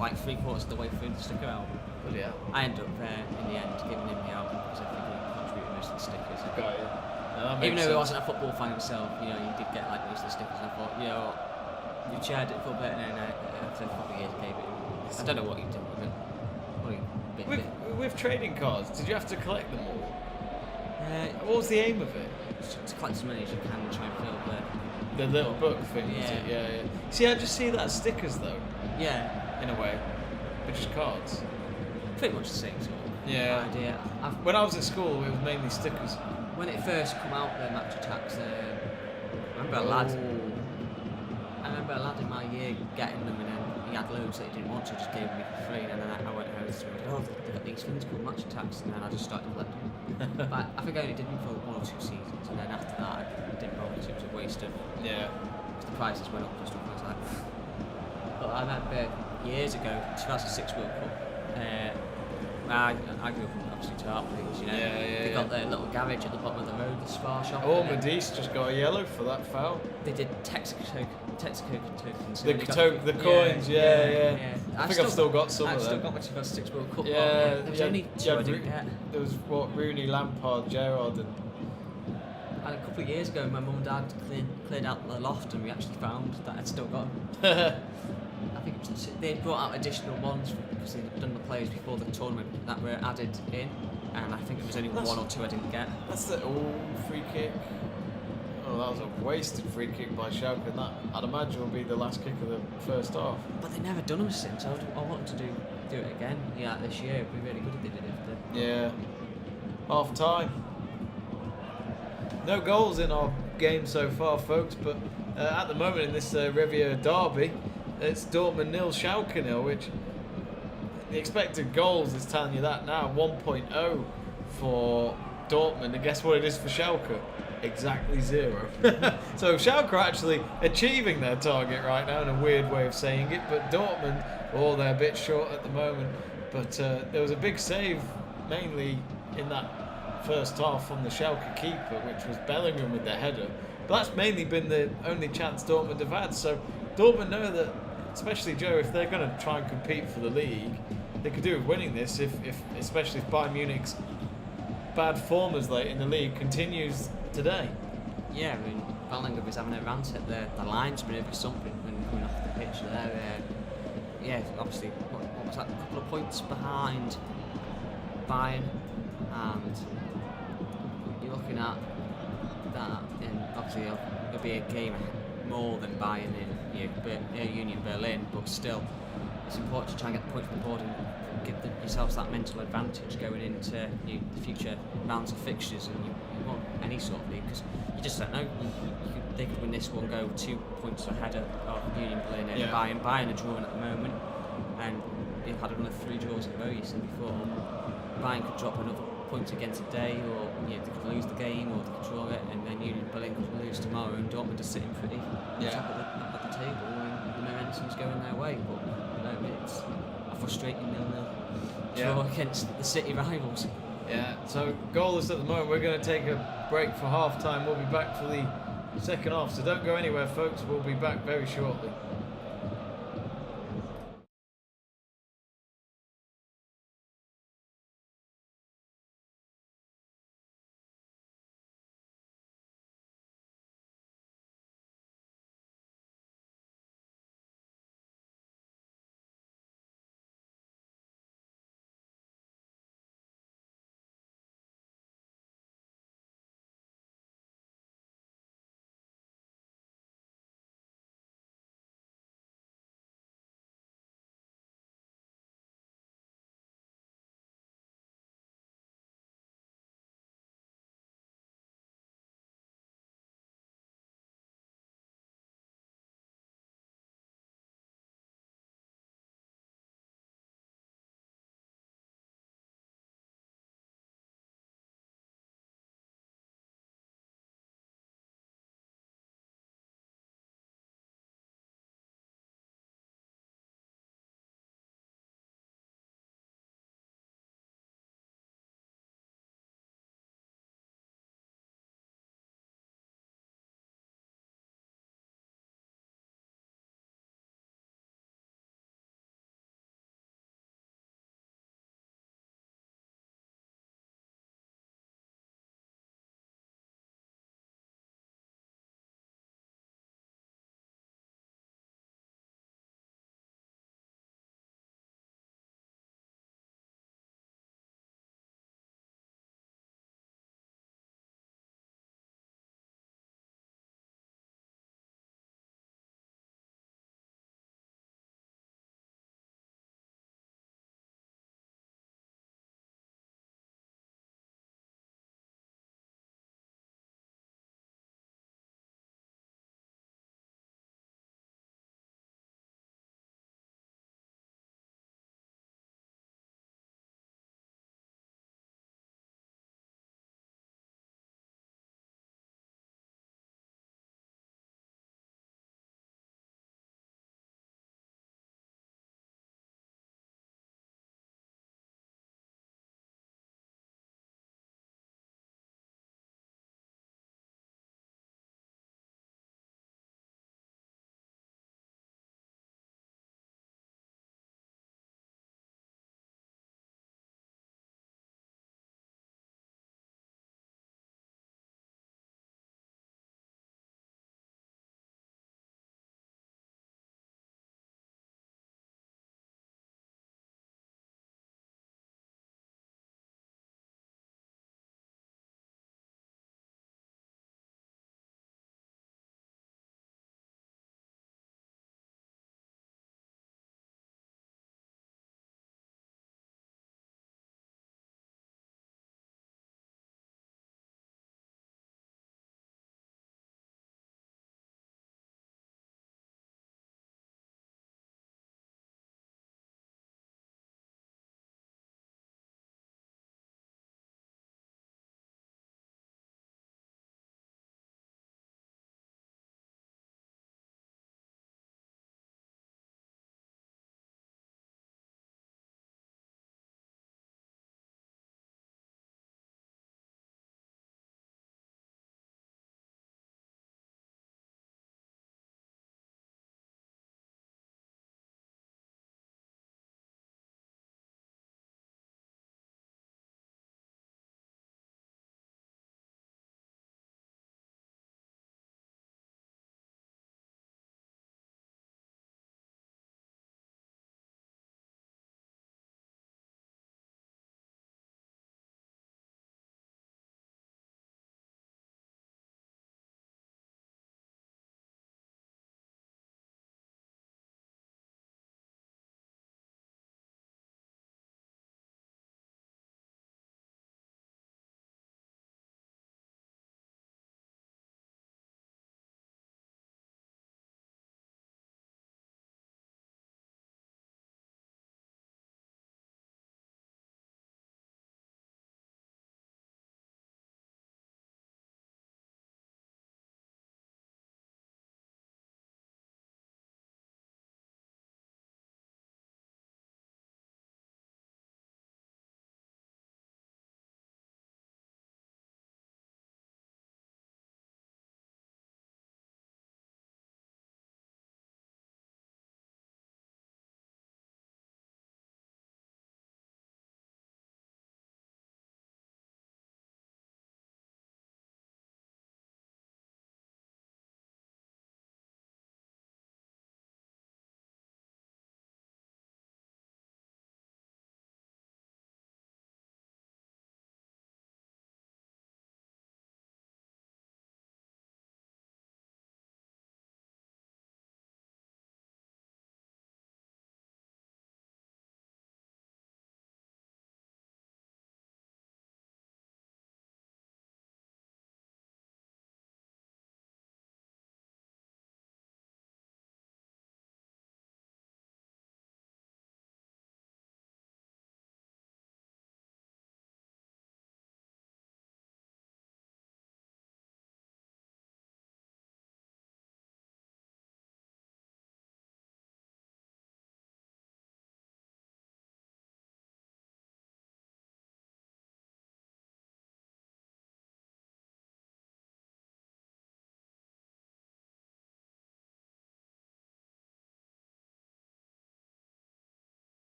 like 3/4 of the way through the sticker album. Bloody hell. I ended up in the end giving him the album because I think he contributed most of the stickers. Got you. No, Even though he wasn't a football fan himself, you know, he did get like most of the stickers. And I thought, you know, you shared it for a bit, and then after a couple of years, gave it. I don't know what you did with it. With trading cards, did you have to collect them all? What was the aim of it? To collect as many as you can and try and fill the little book thing. Yeah. Yeah. See, I just see that as stickers though. Yeah. In a way, they're just cards. Pretty much the same sort of idea. When I was at school, it was mainly stickers. When it first come out, the match attacks, I remember a lad in my year getting them, and then he had loads that he didn't want, so he just gave me for free, and then I went home and said, oh, they've got these things called match attacks, and then I just started collecting them. But I think I only did them for 1 or 2 seasons, and then after that I didn't bother, it was a waste of... Yeah. The prices went up and stuff, and I was like... But I remember years ago, 2006 World Cup, I grew up obviously to Hartlepool, you know. They got their little garage at the bottom of the road, the Spar shop. Oh, Modeste just got a yellow for that foul. They did Texaco tokens. The coins, yeah. I think I've still got some of them. I've still got my 2006 World Cup. Yeah, There was only 2 I didn't get. There was Rooney, Lampard, Gerrard, and a couple of years ago, my mum and dad cleared out the loft, and we actually found that I'd still got them. I think it was, they brought out additional ones because they'd done the players before the tournament that were added in, and I think it was only 1 or 2 I didn't get. That's the free kick. Oh, that was a wasted free kick by Schalke, and that I'd imagine will be the last kick of the first half. But they've never done them since. I want to do it again. Yeah, this year it'd be really good if they did it. Yeah. Half time. No goals in our game so far, folks, but at the moment in this Revierderby, it's Dortmund 0, Schalke 0, which the expected goals is telling you that now. 1.0 for Dortmund, and guess what it is for Schalke? Exactly 0. So Schalke are actually achieving their target right now, in a weird way of saying it, but Dortmund, they're a bit short at the moment. But there was a big save, mainly in that first half from the Schalke keeper, which was Bellingham with the header. But that's mainly been the only chance Dortmund have had. So Dortmund know that, especially Joe, if they're going to try and compete for the league, they could do with winning this. If especially if Bayern Munich's bad form as late in the league continues today. Yeah, I mean, Bellingham was having a rant at the linesman over something when coming off the pitch there. Yeah, obviously, what was that? A couple of points behind Bayern, and you're looking at that, and obviously it'll be a game more than Bayern in Union Berlin, but still, it's important to try and get the points on the board and give yourselves that mental advantage going into the future rounds of fixtures, and you want any sort of league, because you just don't know. They could win this one, go 2 points ahead of Union Berlin and Bayern. Bayern are drawing at the moment, and they've had another 3 draws in a row, you said before. Bayern could drop another point against a day, or they could lose the game, or they could draw it, and then Union Berlin could lose tomorrow, and Dortmund are sitting pretty on top of the table, and the momentum's going their way. But it's a frustrating 0-0 draw against the city rivals. Yeah, so goalless at the moment. We're going to take a break for half time. We'll be back for the second half, so don't go anywhere, folks. We'll be back very shortly.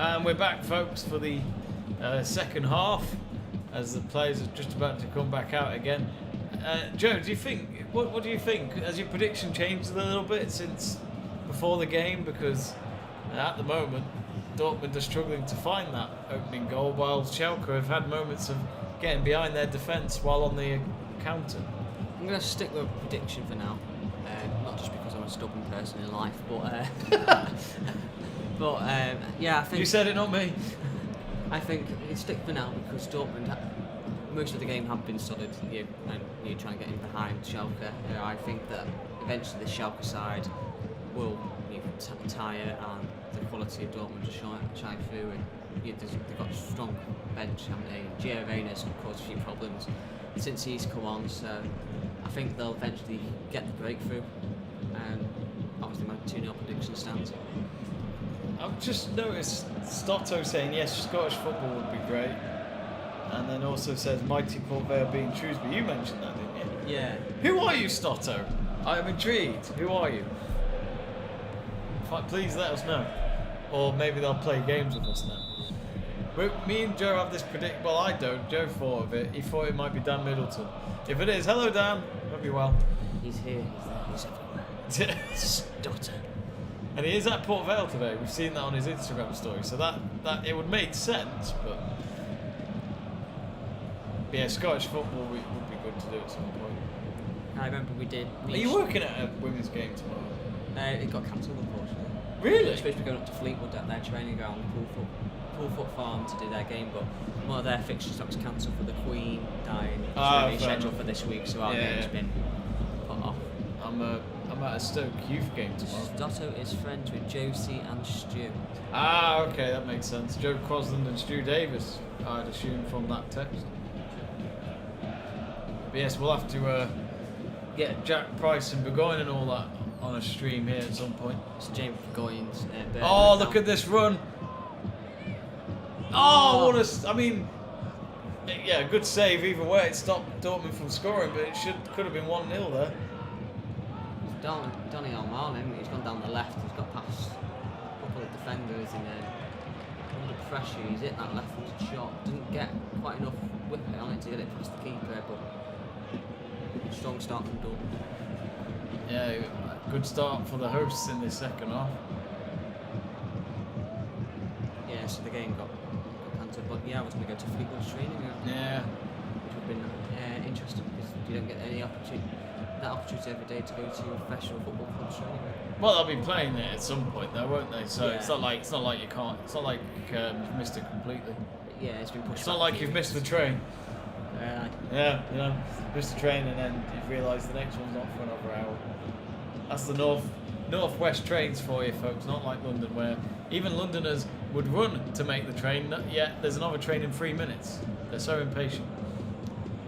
And we're back, folks, for the second half, as the players are just about to come back out again. Joe, do you think? What do you think? Has your prediction changed a little bit since before the game? Because at the moment, Dortmund are struggling to find that opening goal, while Schalke have had moments of getting behind their defence while on the counter. I'm going to stick with a prediction for now, not just because I'm a stubborn person in life, but yeah, I think You said it, not me. I think it's stick for now because Dortmund, most of the game have been solid, and you're trying to get in behind Schalke. I think that eventually the Schalke side will tire and the quality of Dortmund to shine through. And they've got a strong bench, haven't they? Gio Reyna's caused a few problems since he's come on, so I think they'll eventually get the breakthrough. And obviously my 2-0 prediction stands. I've just noticed Stotto saying yes, Scottish football would be great, and then also says mighty Port Vale being Shrewsbury. You mentioned that, didn't you? Yeah. Who are you, Stotto? I'm intrigued. Who are you? Please let us know, or maybe they'll play games with us now. Me and Joe have this predict. Well, I don't. Joe thought of it. He thought it might be Dan Middleton. If it is, hello Dan. Hope you're well. He's here. He's everywhere. Stotto. And he is at Port Vale today. We've seen that on his Instagram story. So that it would make sense, but yeah, Scottish football would be good to do at some point. I remember we did. Are you working at a women's game tomorrow? It got cancelled, unfortunately. Really? They're supposed to be going up to Fleetwood at their training ground, Poolfoot Farm, to do their game, but one of their fixtures was cancelled for the Queen dying. It's scheduled for this week, so our game's been put off. I'm at a Stoke youth game tomorrow. Stotto is friends with Josie and Stu. Ah, okay, that makes sense. Joe Crosland and Stu Davis, I'd assume from that text. But yes, we'll have to get Jack Price and Burgoyne and all that on a stream here at some point. It's James Burgoyne's. Oh, look at this run! Oh, what a! I mean, yeah, good save either way. It stopped Dortmund from scoring, but it could have been 1-0 there. Donny Alman, he's gone down the left, he's got past a couple of defenders, and then under pressure he's hit that left-footed shot. Didn't get quite enough whip on it to get it past the keeper, but strong start from Dortmund. Yeah, good start for the hosts in this second half. Yeah, so the game got cancelled, but yeah, I was going to go to Fleetwood's training. Yeah. Which would have been interesting because you don't get any opportunity every day to go to professional football clubs training. Well, they'll be playing it at some point, though, won't they? So yeah. it's not like you can't. It's not like you've missed it completely. Yeah, it's been pushed. It's not like you've missed the train. Yeah, you know, missed the train and then you've realised the next one's not for another hour. That's the northwest trains for you, folks. Not like London, where even Londoners would run to make the train. Yet there's another train in 3 minutes. They're so impatient.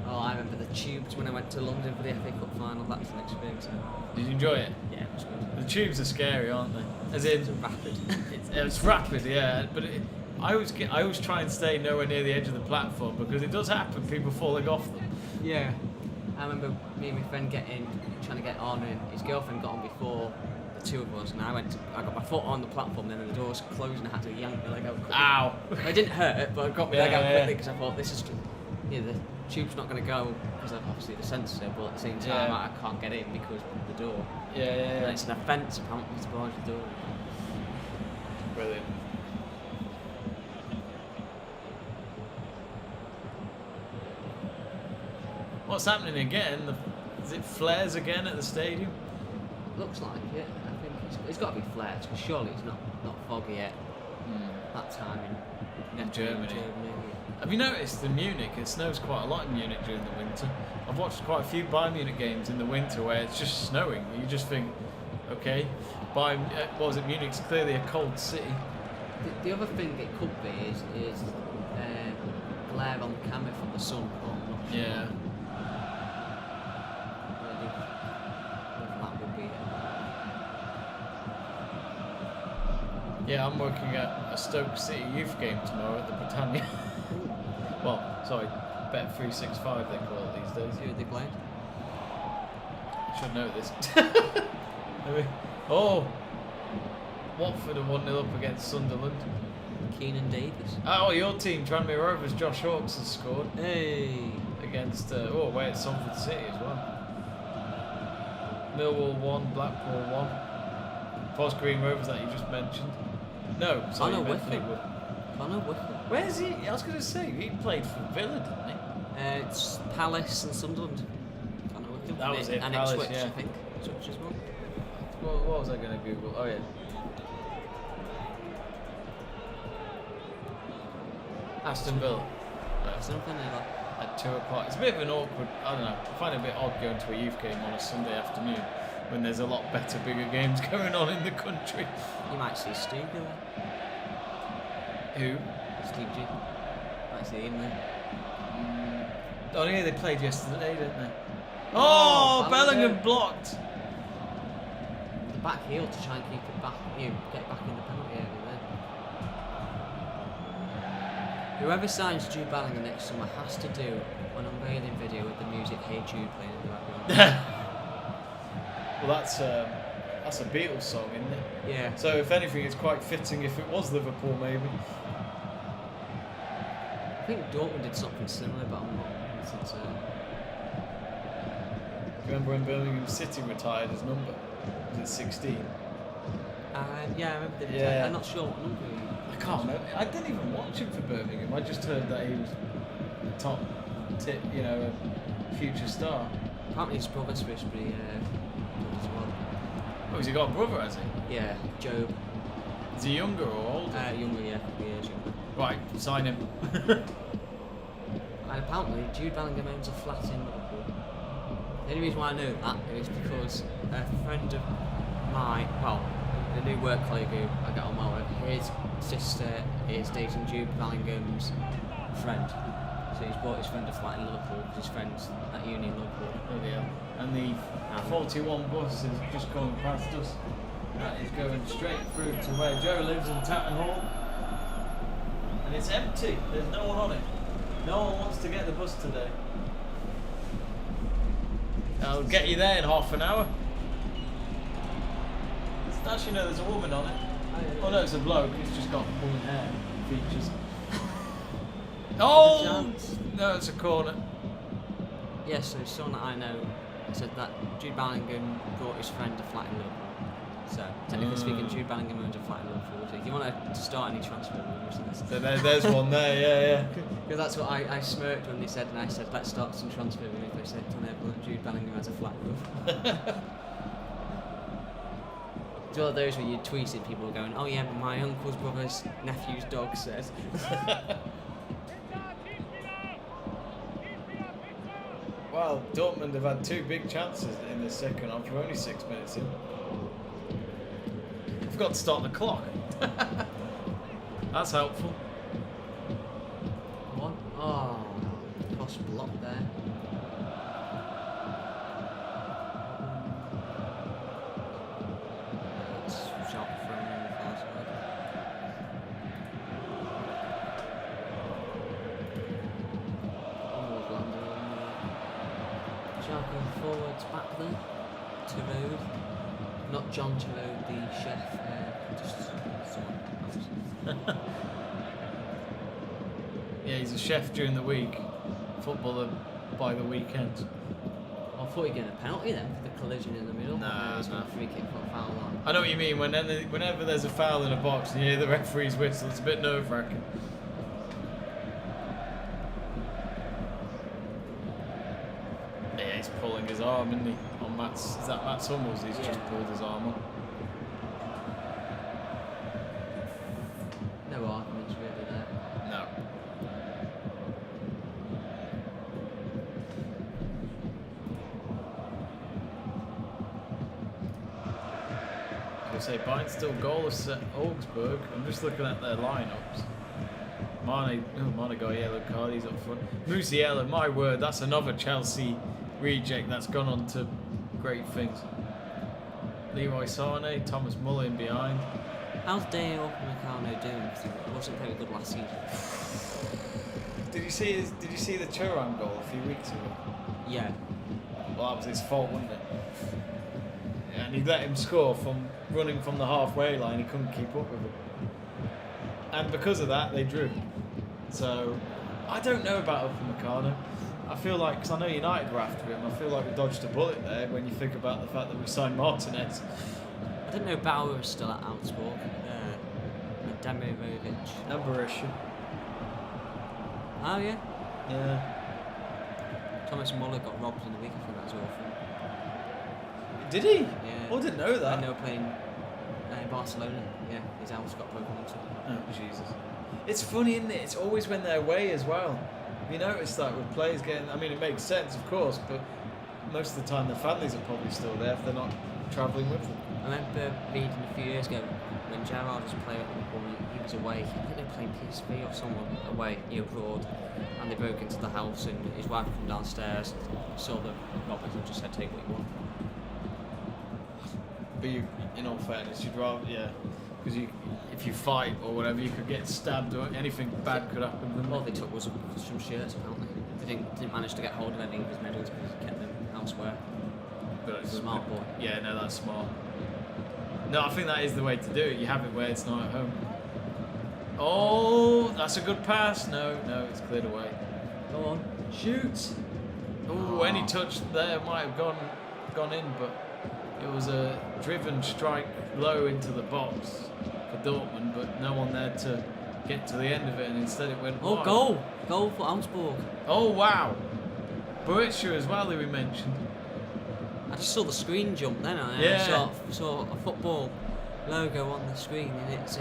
Oh, I remember the tubes when I went to London for the FA Cup final. That was an experience. Did you enjoy it? Yeah, it was good. The tubes are scary, aren't they? As in, It's rapid. it's rapid, yeah. But I always try and stay nowhere near the edge of the platform because it does happen. People falling off them. Yeah. I remember me and my friend trying to get on, and his girlfriend got on before the two of us, and I got my foot on the platform, then the doors closed, and I had to yank my leg out quickly. Ow! It didn't hurt, but I got my leg out quickly because I thought this is, the tube's not going to go because obviously the sensor, but at the same time I can't get in because of the door. Yeah. And it's an offence apparently to barge the door. Brilliant. What's happening again? Is it flares again at the stadium? Looks like it. I think it's got to be flares because surely it's not foggy yet. That time in Germany. Have you noticed in Munich it snows quite a lot in Munich during the winter? I've watched quite a few Bayern Munich games in the winter where it's just snowing. You just think, okay, Munich's clearly a cold city. The other thing it could be is glare on the camera from the sun. But I'm not sure. Yeah. That would be it. Yeah, I'm working at a Stoke City youth game tomorrow at the Britannia. Well, sorry, Bet365 they call it these days. Who are they playing? Should know this. Oh, Watford are 1-0 up against Sunderland. Keenan Davis. Oh, your team, Tranmere Rovers, Josh Hawks has scored. Hey. Against, away at Salford City as well. Millwall 1, Blackpool 1. Forest Green Rovers that you just mentioned. No, sorry, Connor you meant Wickham. Fleetwood. Connor Wickham. Where's he? I was going to say, he played for Villa, didn't he? It's Palace and Sunderland. Connor Wickham. That was it, And Palace, Ipswich, yeah. I think. Ipswich as well. What was I going to Google? Oh, yeah. Aston Villa. Something like that. At 2 o'clock. It's a bit of an awkward, I don't know, I find it a bit odd going to a youth game on a Sunday afternoon when there's a lot better, bigger games going on in the country. You might see Steve there. Who? Steve G. Might see him there. Oh yeah, they played yesterday, didn't they? Oh, Oh, Bellingham blocked! The back heel to try and keep it back, get it back in the penalty area then. Whoever signs Jude Bellingham next summer has to do an unveiling video with the music Hey Jude playing in the background. Well, that's a Beatles song, isn't it? Yeah. So if anything, it's quite fitting if it was Liverpool, maybe. I think Dortmund did something similar, but I'm not since. Do you remember when Birmingham City retired his number? Was it 16? Yeah, I remember they did. Yeah. I'm not sure what number he. I can't remember. I didn't even watch him for Birmingham. I just heard that he was a top tip, a future star. Apparently his brother's supposed to be good as well. Oh, has he got a brother, has he? Yeah, Job. Is he younger or older? Younger, yeah, a couple of years younger. Right, sign him. And apparently Jude Bellingham owns a flat in Liverpool. The only reason why I know that is because a friend of mine, well, a new work colleague who I get on well with, his sister is dating Jude Bellingham's friend. So he's bought his friend a flat in Liverpool because his friend's at uni in Liverpool. Bloody hell. And the 41 bus is just going past us. That is going straight through to where Joe lives in Tatton Hall. And it's empty. There's no one on it. No one wants to get the bus today. I'll get you there in half an hour. Actually, no, there's a woman on it. Oh no, it's a bloke. He's just got woman hair features. Oh! No, it's a corner. Yeah, so someone that I know said that Jude Bellingham brought his friend a flat in Liverpool. So, technically speaking, Jude Bellingham owns a flat in Liverpool. So if you want to start any transfer rumours, So there's one there, yeah. Because that's what I smirked when they said, and I said, let's start some transfer rumours. They said, Jude Bellingham has a flat in Liverpool. It's one of those where you tweet it, people are going, oh yeah, but my uncle's brother's nephew's dog says. Well, Dortmund have had 2 big chances in the second half. We're only 6 minutes in. I forgot to start the clock. That's helpful. What? Oh, cross block there. That's shot from the far side. Almost landed on Schalke forwards back there. Terode. Not John Terode, the chef. Just someone else. Yeah, he's a chef during the week, footballer by the weekend. I thought you'd get a penalty then for the collision in the middle. Nah, It's not a free kick for a foul line. I know what you mean. Whenever there's a foul in a box and you hear the referee's whistle, it's a bit nerve-wracking. Yeah, he's pulling his arm, isn't he? On Matt's, is that Matt's Hummels? He's just pulled his arm up. No arguments really there. No. I say Bayern still goalless at Augsburg. I'm just looking at their lineups. Mane got a yellow card. He's up front. Musiala, my word, that's another Chelsea reject that's gone on to great things. Leroy Sané, Thomas Muller in behind. How's Dale Upamecano doing? Because he wasn't very good last season. Did you see the Thuram goal a few weeks ago? Yeah. Well, that was his fault, wasn't it? And he let him score from running from the halfway line. He couldn't keep up with it. and because of that, they drew. So I don't know about Upamecano. I feel like, because I know United were after him, I feel like we dodged a bullet there when you think about the fact that we signed Martinez. I didn't know Bauer was still at Augsburg. And Demirovic. And Borussia. Oh yeah. Yeah. Thomas Muller got robbed in the week. I think that was awful. Did he? Yeah. Oh, I didn't know that. And they were playing Barcelona. Yeah, his house got broken into. Oh, Jesus. It's funny, isn't it? It's always when they're away as well. You notice that with players getting... I mean, it makes sense, of course, but most of the time their families are probably still there if they're not travelling with them. I remember reading a few years ago when Gerrard was playing at Liverpool, he was away. I think they were playing PSV or someone away, abroad, and they broke into the house and his wife came downstairs, saw the robbers and just said, take what you want. But you, in all fairness, you'd rather... Yeah. Because if you fight or whatever, you could get stabbed or anything bad could happen. All they took was some shirts, apparently. They didn't manage to get hold of any of his medals because he kept them elsewhere. But it's Smart boy. Yeah, no, that's smart. No, I think that is the way to do it. You have it where it's not at home. Oh, that's a good pass. No, it's cleared away. Go on. Shoot. Oh, any touch there might have gone in, but it was a driven strike low into the box for Dortmund, but no one there to get to the end of it, and instead it went wide. Goal for Augsburg. Oh, wow. Borussia as well, who we mentioned. I just saw the screen jump then, and Yeah. I saw a football logo on the screen, and it's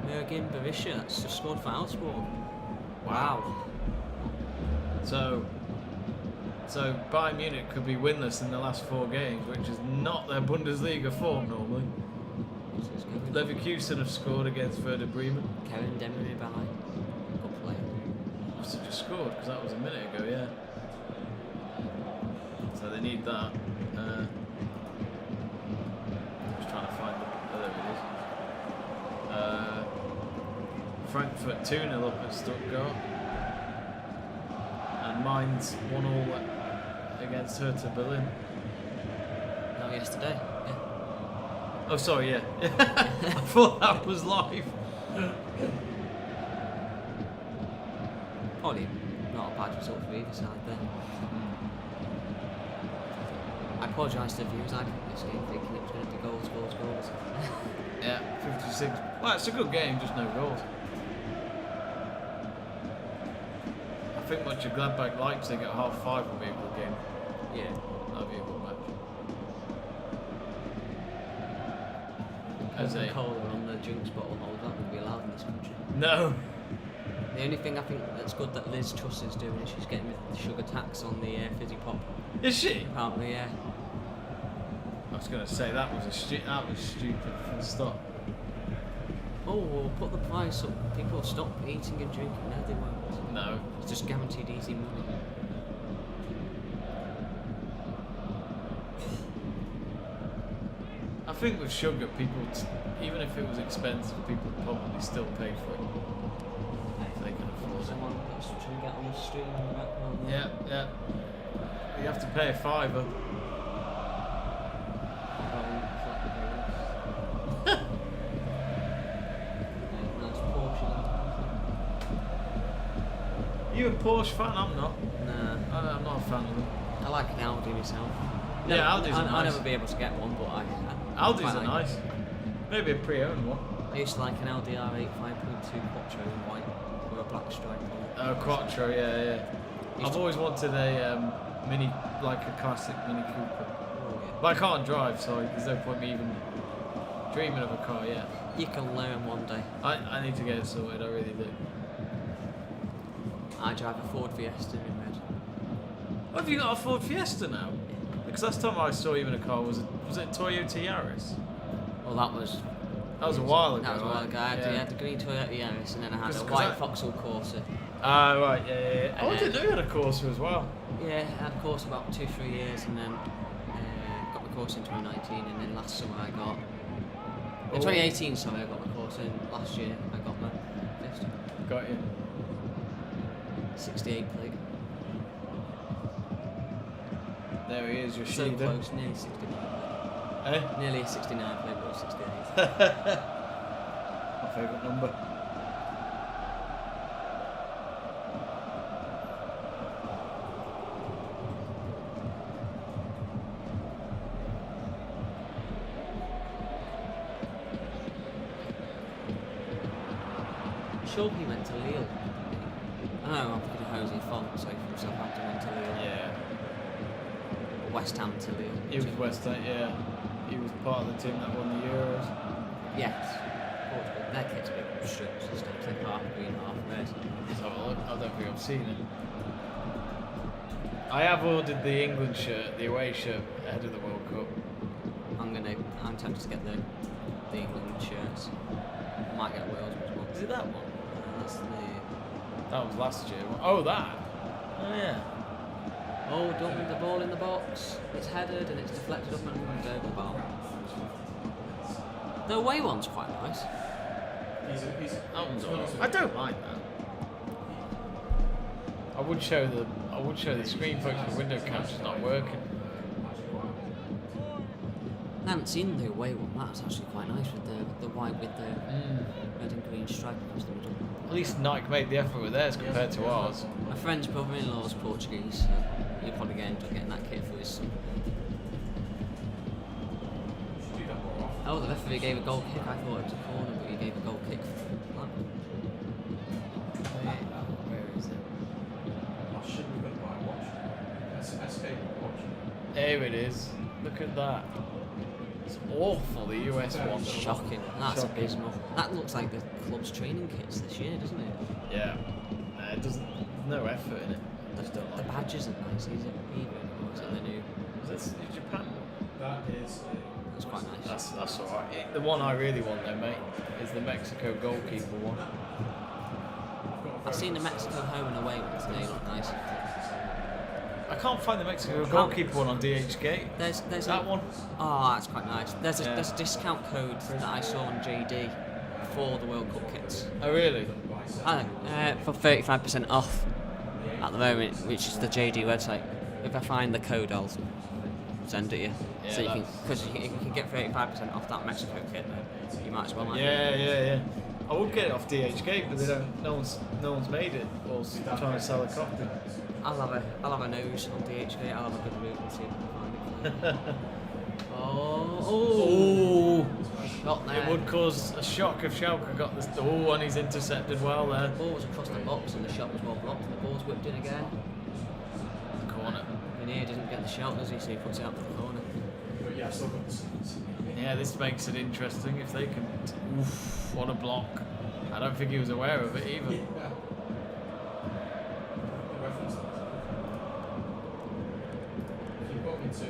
Mergin Borussia. That's just scored for Augsburg. Wow. So Bayern Munich could be winless in the last 4 games, which is not their Bundesliga form normally. Leverkusen have scored against Werder Bremen. Kevin Demirovic, good play. Must have just scored because that was a minute ago, yeah. So they need that. Just trying to find the. Oh, there it is. Frankfurt 2-0 up at Stuttgart. And Mainz 1-1 against Hertha Berlin. No, yesterday. Yeah. Oh, sorry, yeah. I thought that was live. Probably not a bad result for either side there. I apologise to the viewers. I picked this game thinking it was going to be goals. Yeah, 56. Well, it's a good game, just no goals. I think much of Gladbach Leipzig at 5:30 will be a good game. Yeah. That'll be a good match. Coca-Cola on the drinks bottle holder, that wouldn't be allowed in this country. No. The only thing I think that's good that Liz Truss is doing is she's getting the sugar tax on the fizzy pop. Is she? Apparently, yeah. I was going to say that was stupid full stop. Oh, we'll put the price up. People will stop eating and drinking. No, they won't. No. It's just guaranteed easy money. I think with sugar, people, even if it was expensive, people would probably still pay for it. If they can afford it. Someone that's trying to get on the street in the background there. Yeah. You have to pay a £5. Nice Porsche. You a Porsche fan? I'm not. Nah. I'm not a fan of them. I like an Audi myself. Yeah, Audis are I'll nice. never be able to get one, but Audis quite are like nice. Maybe a pre-owned one. I used to like an Audi R8 5.2 Quattro in white with a black stripe on it. Oh, Quattro, yeah. I've always wanted a mini, like a classic Mini Cooper. Oh, yeah. But I can't drive, so there's no point me even dreaming of a car yet. You can learn one day. I need to get it sorted, I really do. I drive a Ford Fiesta in red. Oh, have you got a Ford Fiesta now? Because last time I saw you in a car, was it Toyota Yaris? Well, that was That was a while ago. That was a while right? ago. I had the green Toyota Yaris, and then I had a 'Cause white I- Vauxhall Corsa. Ah, right, yeah. Oh, I And didn't know you had a Corsa as well. Yeah, I had a Corsa about 2-3 years, and then got my Corsa in 2019, and then last summer I got... In 2018, sorry, I got my Corsa, and last year I got my Fiesta. Got you. 68 plate. There he is, your So Sheeda. close, nearly 69 plate. Eh? Nearly a 69 plate, but 68. I favourite number. Sure, he went to Lille. I know, I'm thinking of Jose Font, so from Southampton went to Lille. Yeah. West Ham to Lille. He was West Ham, yeah. He was part of the team that won the Euros. Yes. Portugal. Their kit's a bit strict and stuff. They're half green, half red. So I don't think I've seen it. I have ordered the England shirt, the away shirt, ahead of the World Cup. I'm tempted to get the England shirts. Might get Wales as well. Is it that one? That's the. That was last year. Oh, that? Oh, yeah. Oh, Dortmund, the ball in the box. It's headed and it's deflected up and over bar. The away one's quite nice. That one's alright. I don't mind that. I would show the screen focus, the window capture's not working. I haven't seen the away one. That's actually quite nice with the white with the red and green stripe across the middle. At least Nike made the effort with theirs compared to ours. My friend's brother-in-law is Portuguese, so he'll probably end up getting that kit for his son. Oh, the referee gave a goal kick. I thought it was a corner, but he gave a goal kick for that. Where is it? Should we go buy a watch? SCHALKE watch. There it is. Look at that. It's awful, the US one. Shocking. That's Shocking. abysmal. That looks like the club's training kits this year, doesn't it? Yeah. It doesn't. There's no effort in it. I just don't The like it. badges are nice. Is it either? Or is it the new? Is this the Japan one? That is That's quite nice. That's alright. The one I really want though, mate, is the Mexico goalkeeper one. I've seen the Mexico home and away ones. They look nice. I can't find the Mexico goalkeeper one on DHgate. There's That one? Oh, that's quite nice. There's a Yeah. discount code that I saw on JD for the World Cup kits. Oh really? For 35% off at the moment, which is the JD website. If I find the code, I'll send it to you. Yeah, So you can, that's- because you can get 35% off that Mexico kit. Then you might as well. Mightn't you? Yeah. I would get it off DHgate, but they don't. No one's made it. Or trying to sell a copy. I'll have a nose on DHgate. I'll have a good look and see if I can find it. Oh! Got there. It would cause a shock if Schalke got this. Oh, and he's intercepted well there. The ball was across the box and the shot was well blocked. And the ball's whipped in again. Corner. Veneer doesn't get the shot, does he? So he puts it out to the corner. But yeah, still got the Yeah, this makes it interesting if they can. Oof, what a block! I don't think he was aware of it either. The reference. If you've got me to,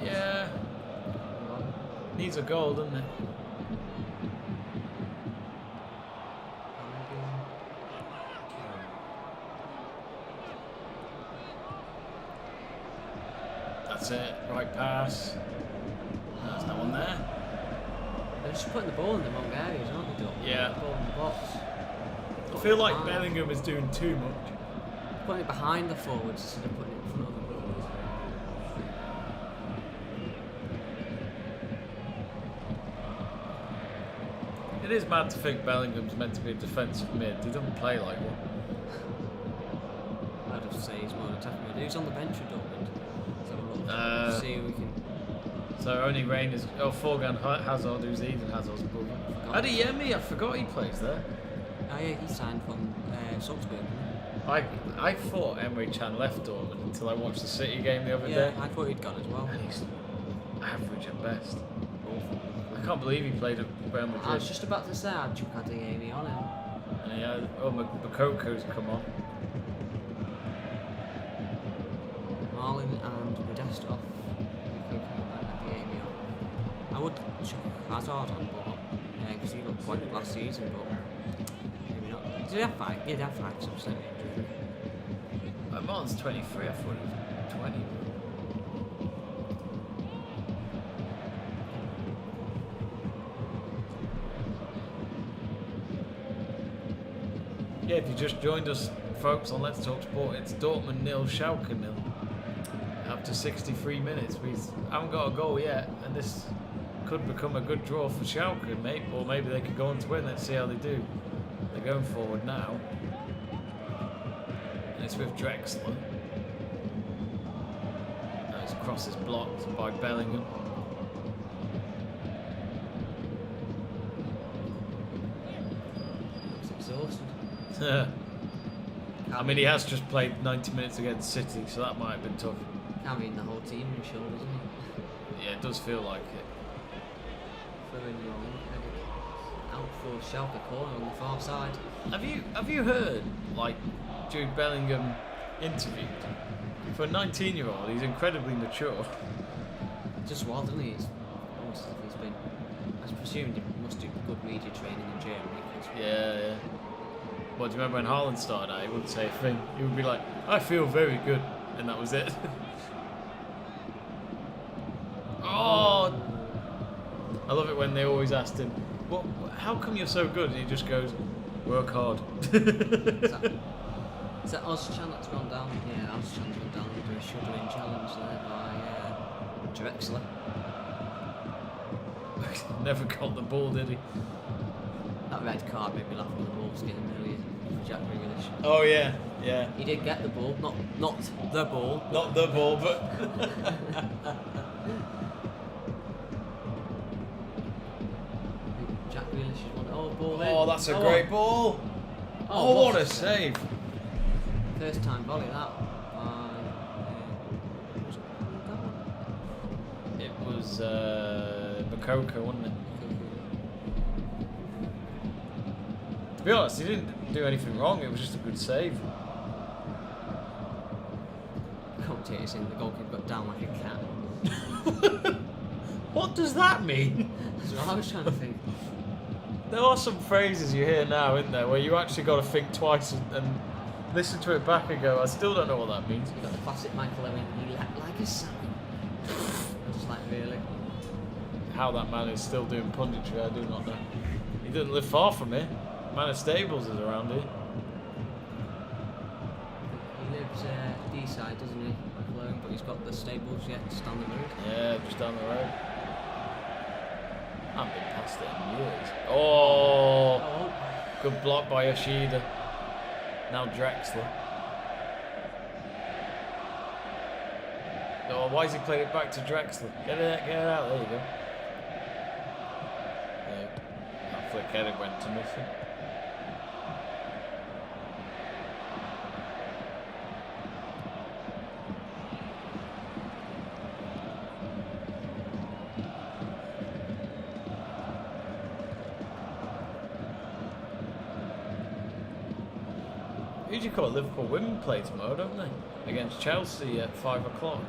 Yeah, needs a goal, doesn't it? That's it. Right pass. There's no one there. They're just putting the ball in the wrong areas, aren't they, Dortmund? Yeah. The ball in the box. I feel like Bellingham is doing too much. Putting it behind the forwards instead of putting it in front of them. It is mad to think Bellingham's meant to be a defensive mid. He doesn't play like one. I'd have to say he's more an attacking mid. Who's on the bench for Dortmund? Let's have a look. See who we can. So only Rain is. Oh, Forgan Hazard, who's Eden Hazard's brother. Adeyemi, I forgot he plays there. Oh yeah, he signed from Salzburg. I thought Emery Chan left Dortmund until I watched the City game the other day. I thought he'd gone as well. And he's average at best. Awful. I can't believe he played at Real Madrid. I was just about to say I'd chuck Adeyemi on him. And he had, Bakoko's come on. Marlin and Modesta off. Adeyemi on. I would chuck Hazard on, but because he looked quite good last season, but maybe not. Did he have five? Yeah, he had 5 substantial injury. Martin's 23, I thought he was 20. Yeah, if you just joined us, folks, on Let's Talk Sport, it's Dortmund 0, Schalke 0. After 63 minutes, we haven't got a goal yet, and this could become a good draw for Schalke, mate. Or maybe they could go on to win. Let's see how they do. They're going forward now. And it's with Drexler. Now his cross is blocked by Bellingham. He's exhausted. I mean, he has just played 90 minutes against City, so that might have been tough. Carrying the whole team on his shoulders, isn't he? Yeah, it does feel like it. Throwing long, out for Schalke corner on the far side. Have you heard, like, Jude Bellingham interviewed? For a 19-year-old, he's incredibly mature. Just wild, isn't he? It's almost as if he's been. I presume he must do good media training in Germany. Yeah. Well, do you remember when Haaland started out? He wouldn't say a thing. He would be like, I feel very good. And that was it. Oh! I love it when they always asked him, "What? How come you're so good?" And he just goes, "Work hard." Is that Ozcan that's gone down? Yeah, Ozcan's gone down under a shuddering challenge there by Drexler. Never got the ball, did he? That red card made me laugh when the ball was getting earlier for Jack Grealish. Oh yeah. He did get the ball, not the ball. Not the ball, but Jack Grealish is one. Oh, ball in. oh, that's a great ball. Oh, what a save! First time volley that. It was Bakoko, wasn't it? To be honest, he didn't do anything wrong. It was just a good save. Commentator saying the goalkeeper got down like a cat. What does that mean? That's what I was trying to think. There are some phrases you hear now, isn't there, where you actually got to think twice and listen to it back and go, I still don't know what that means. You got the classic Michael Owen. He leapt like a sign. I'm just like, really? How that man is still doing punditry, I do not know. He doesn't live far from here. Man of Stables is around here. He lives D-side, doesn't he? Michael Owen, but he's got the stables yet just down the road. Yeah, just down the road. I haven't been past it in years. Oh, good block by Yoshida. Now Drexler. Oh, why has he played it back to Drexler? Get it out. There you go. Yeah, that flick header went to nothing. Who do you call it? Liverpool women play tomorrow, don't they? Against Chelsea at 5 o'clock.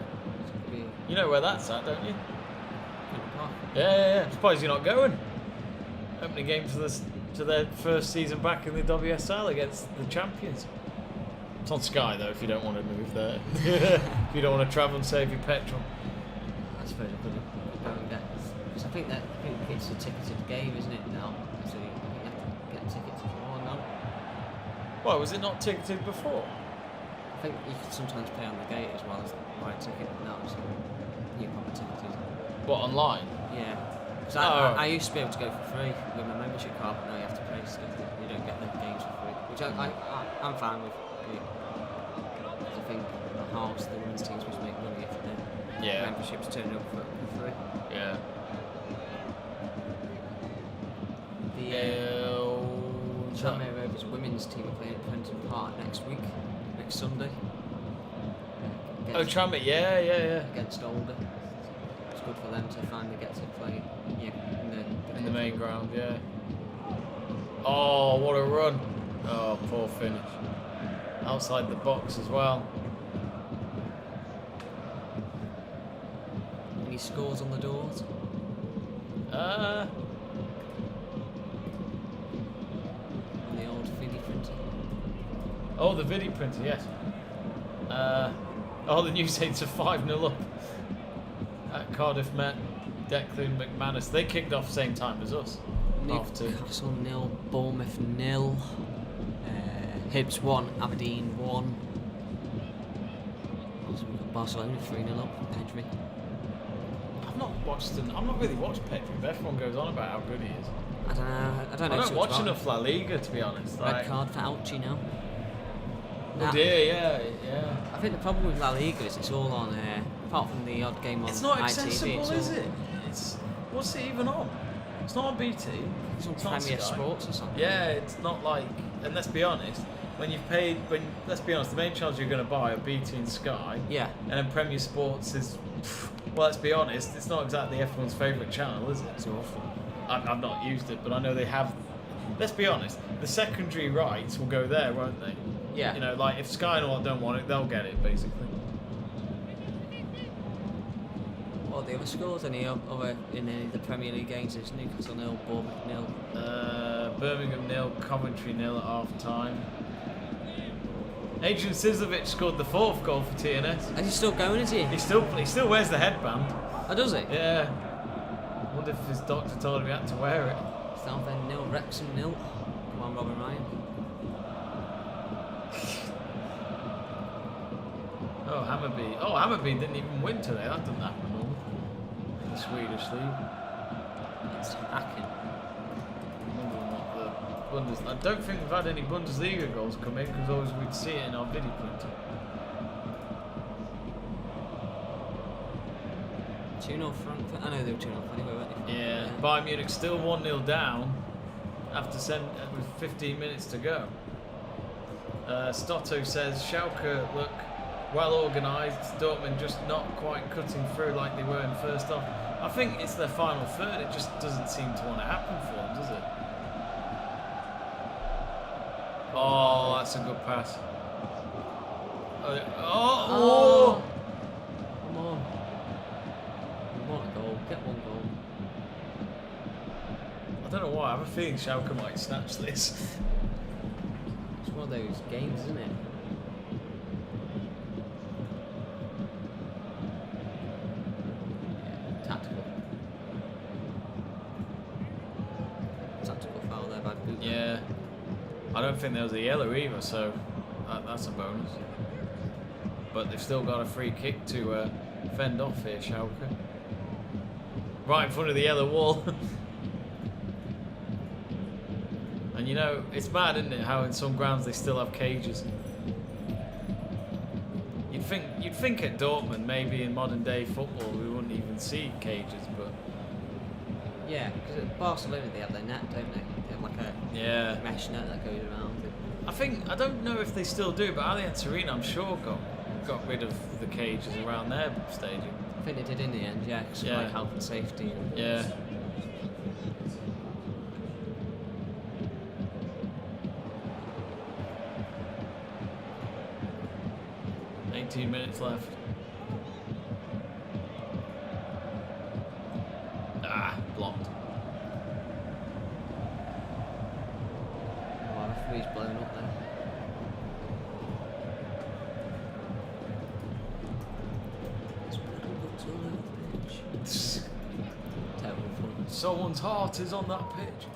You know where that's at, don't you? Yeah. I'm surprised you're not going. Opening game to their first season back in the WSL against the champions. It's on Sky though, if you don't want to move there. If you don't want to travel and save your petrol. I suppose I could go and get. Because I think it's a ticketed game, isn't it now? So I think you have to get tickets if you want now. Why was it not ticketed before? I think you can sometimes pay on the gate as well as buy a ticket now, so you're probably ticketed. What, online? Yeah. Because I used to be able to go for free with my membership card, but now you have to pay stuff that you don't get the games for free. Which I'm fine with. Because I think half the women's teams must make money if the memberships turn up for free. Yeah. The Tranmere Rovers women's team are playing at Prenton Park next Sunday. Tranmere, yeah. Against Older. It's good for them to finally get to play in the main ground, yeah. Oh, what a run. Oh, poor finish. Outside the box as well. Any scores on the doors? Uh, On the old Fiddy printer. Oh, the video printer, yes. The New Saints are 5-0 up at Cardiff Met. Declan McManus. They kicked off same time as us. Newcastle 0, Bournemouth 0, Hibs 1, Aberdeen 1. Also we've got Barcelona 3-0 up, Pedri. I've not really watched Pedri, but everyone goes on about how good he is. I don't know. I don't know. I don't watch enough La Liga, to be honest. Red card for Auchi now. Oh dear, yeah. I think the problem with La Liga is it's all on, apart from the odd game on It's not ITV, accessible, it's is it? What's it even on? It's not on BT. It's on not Premier Sky. Sports or something. Yeah, it's not like. And let's be honest, let's be honest, the main channels you're going to buy are BT and Sky. Yeah. And then Premier Sports is, well, let's be honest, it's not exactly everyone's favourite channel, is it? It's awful. I've not used it, but I know they have. Let's be honest, the secondary rights will go there, won't they? Yeah. You know, like if Sky and all don't want it, they'll get it, basically. What are the other scores? In any of the Premier League games? It's Newcastle 0, Bournemouth 0. Birmingham 0, Coventry 0 at half time. Adrian Sizlovic scored the 4th goal for TNS. And he's still going, is he? He still wears the headband. Oh, does he? Yeah. I wonder if his doctor told him he had to wear it. Southend 0, Wrexham 0. Come on, Robin Ryan. Hammarby didn't even win today. That doesn't happen normally in the Swedish league. It's hacking. I don't think we've had any Bundesliga goals come in because always we'd see it in our video printer. 2-0 Frankfurt. I know they were 2-0 anyway, weren't they? Yeah. Bayern Munich still 1-0 down after with 15 minutes to go. Stotto says Schalke look well organised. Dortmund just not quite cutting through like they were in first half. I think it's their final third. It just doesn't seem to want to happen for them, does it? Oh, that's a good pass. Oh! Come on. We want a goal. Get one goal. I don't know why. I have a feeling Schalke might snatch this. It's one of those games, isn't it? Yeah, tactical foul there by Boot. Yeah. I don't think there was a yellow either, so that's a bonus. But they've still got a free kick to fend off here, Schalke. Right in front of the yellow wall. And you know, it's mad, isn't it, how in some grounds they still have cages. You'd think at Dortmund, maybe in modern day football, we wouldn't even see cages, but yeah, because at Barcelona they have their net, don't they? They have like a mesh net that goes around. I don't know if they still do, but Allianz Arena, I'm sure, got rid of the cages around their stadium. I think they did in the end, yeah, because of like health and safety. And yeah. Minutes left. Blocked. Oh, the referee's blown up there. Terrible fun. Someone's heart is on that pitch.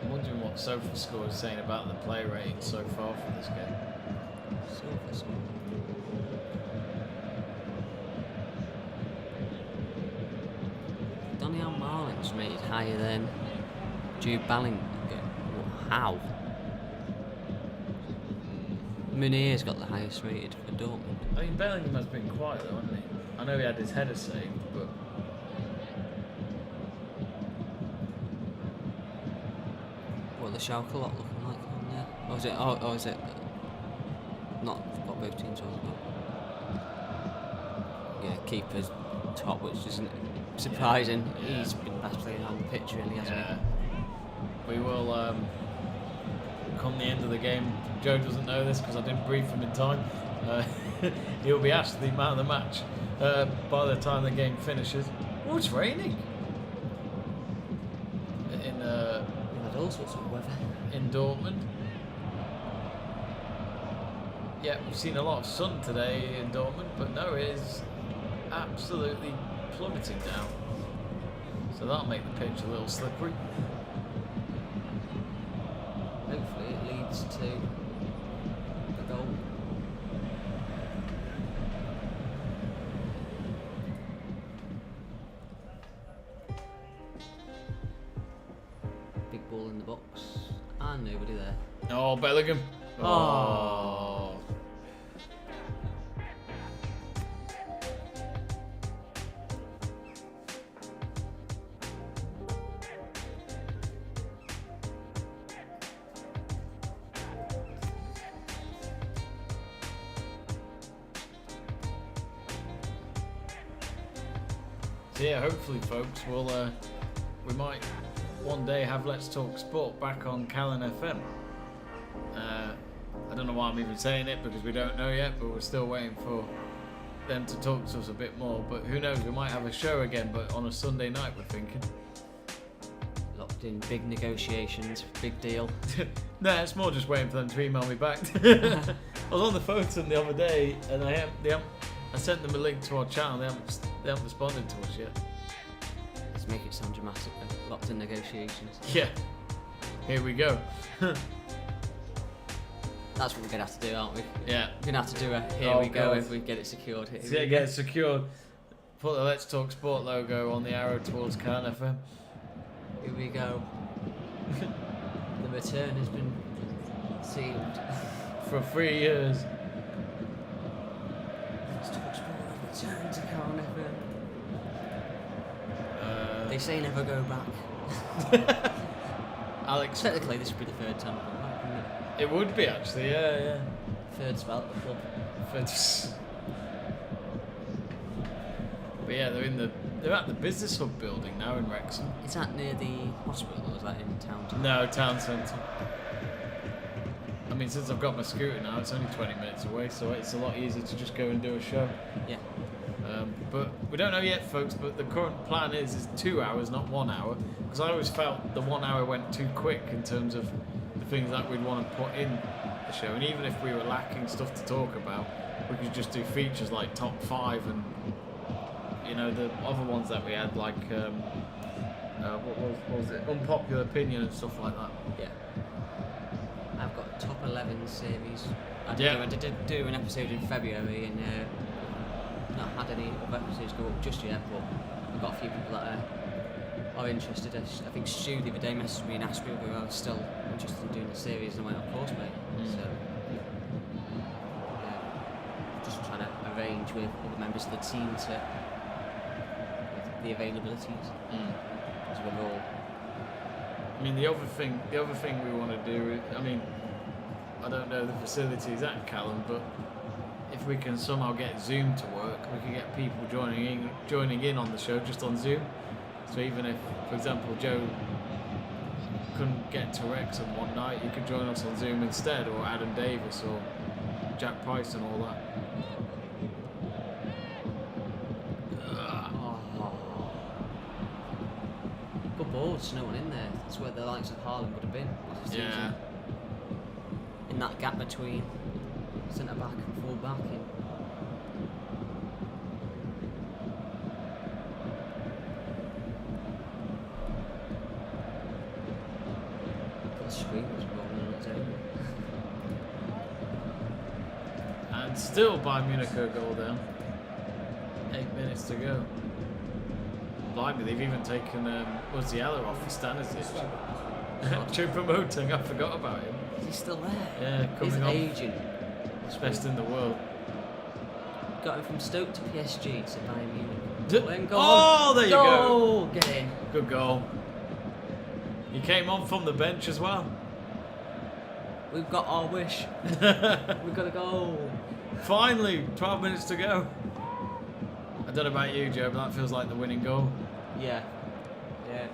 I'm wondering what SofaScore is saying about the play rating so far for this game. Daniel Marlin's rated higher than Jude Bellingham. How? Munir's got the highest rated for Dortmund. I mean, Bellingham has been quiet though, hasn't he? I know he had his header saved, but what the Schalke lot looking like on there? Or is it not what both teams are about? Yeah, keeper's top, which isn't surprising. Yeah. He's been best player on the pitch, really, hasn't he? We will come the end of the game. Joe doesn't know this because I didn't brief him in time. He'll be asked the man of the match by the time the game finishes. Oh, it's raining. We've had all sorts of weather. In Dortmund. Yeah, we've seen a lot of sun today in Dortmund, but no, it is absolutely plummeting down. So that'll make the pitch a little slippery. Hopefully it leads to the goal. Big ball in the box and nobody there. Oh, Bellingham. Oh. So yeah, hopefully, folks, we might one day have Let's Talk Sport back on Callan FM. I don't know why I'm even saying it because we don't know yet, but we're still waiting for them to talk to us a bit more. But who knows? We might have a show again, but on a Sunday night. We're thinking. Locked in big negotiations, big deal. No, it's more just waiting for them to email me back. I was on the phone to them the other day, and I sent them a link to our channel. They haven't responded to us yet. Let's make it sound dramatic though. Locked in negotiations. Yeah. Here we go. That's what we're going to have to do, aren't we? Yeah. We're going to have to do a here we go if we get it secured. Here Yeah, get it secured. Put the Let's Talk Sport logo on the arrow towards Callan FM. Here we go. The return has been sealed. For 3 years. Let's Talk Sport return to Callan FM. They say never go back. Alex. Technically, this would be the third time we've gone back, wouldn't it? It would be actually, yeah. Third spell at the club. But yeah, they're at the business hub building now in Wrexham. Is that near the hospital or is that in town? No, town centre. I mean, since I've got my scooter now, it's only 20 minutes away, so it's a lot easier to just go and do a show. Yeah. But we don't know yet, folks, but the current plan is 2 hours, not 1 hour, because I always felt the 1 hour went too quick in terms of the things that we'd want to put in the show, and even if we were lacking stuff to talk about, we could just do features like top 5 and, you know, the other ones that we had, like, what was it, unpopular opinion and stuff like that. Yeah. I've got a top 11 series. I Yeah. did do an episode in February and not had any other episodes go up just yet, but I've got a few people that are interested. I think Stu the other day messaged me and asked me whether I was still interested in doing the series, and I went, of course, mate. So, just trying to arrange with other members of the team to the availabilities. Because we're all. I mean, the other thing we want to do, I mean, I don't know the facilities at Callan, but if we can somehow get Zoom to work, we can get people joining in on the show just on Zoom. So even if, for example, Joe couldn't get to Wrexham one night, you could join us on Zoom instead, or Adam Davis, or Jack Price and all that. Good boards, no one in there. That's where the likes of Haaland would have been. Yeah. In that gap between centre back and full back. The screen was rolling on its own. And still Bayern Munich a goal down. 8 minutes to go. Blimey, they've even taken Musiala off the Stanisic. Choupo-Moting, I forgot about him. Is he still there? Yeah, coming His off. agent. It's best in the world. Got him from Stoke to PSG to Bayern Munich. Oh, there you go. Get in. Good goal. He came on from the bench as well. We've got our wish. We've got a goal. Finally, 12 minutes to go. I don't know about you, Joe, but that feels like the winning goal. Yeah. Yeah.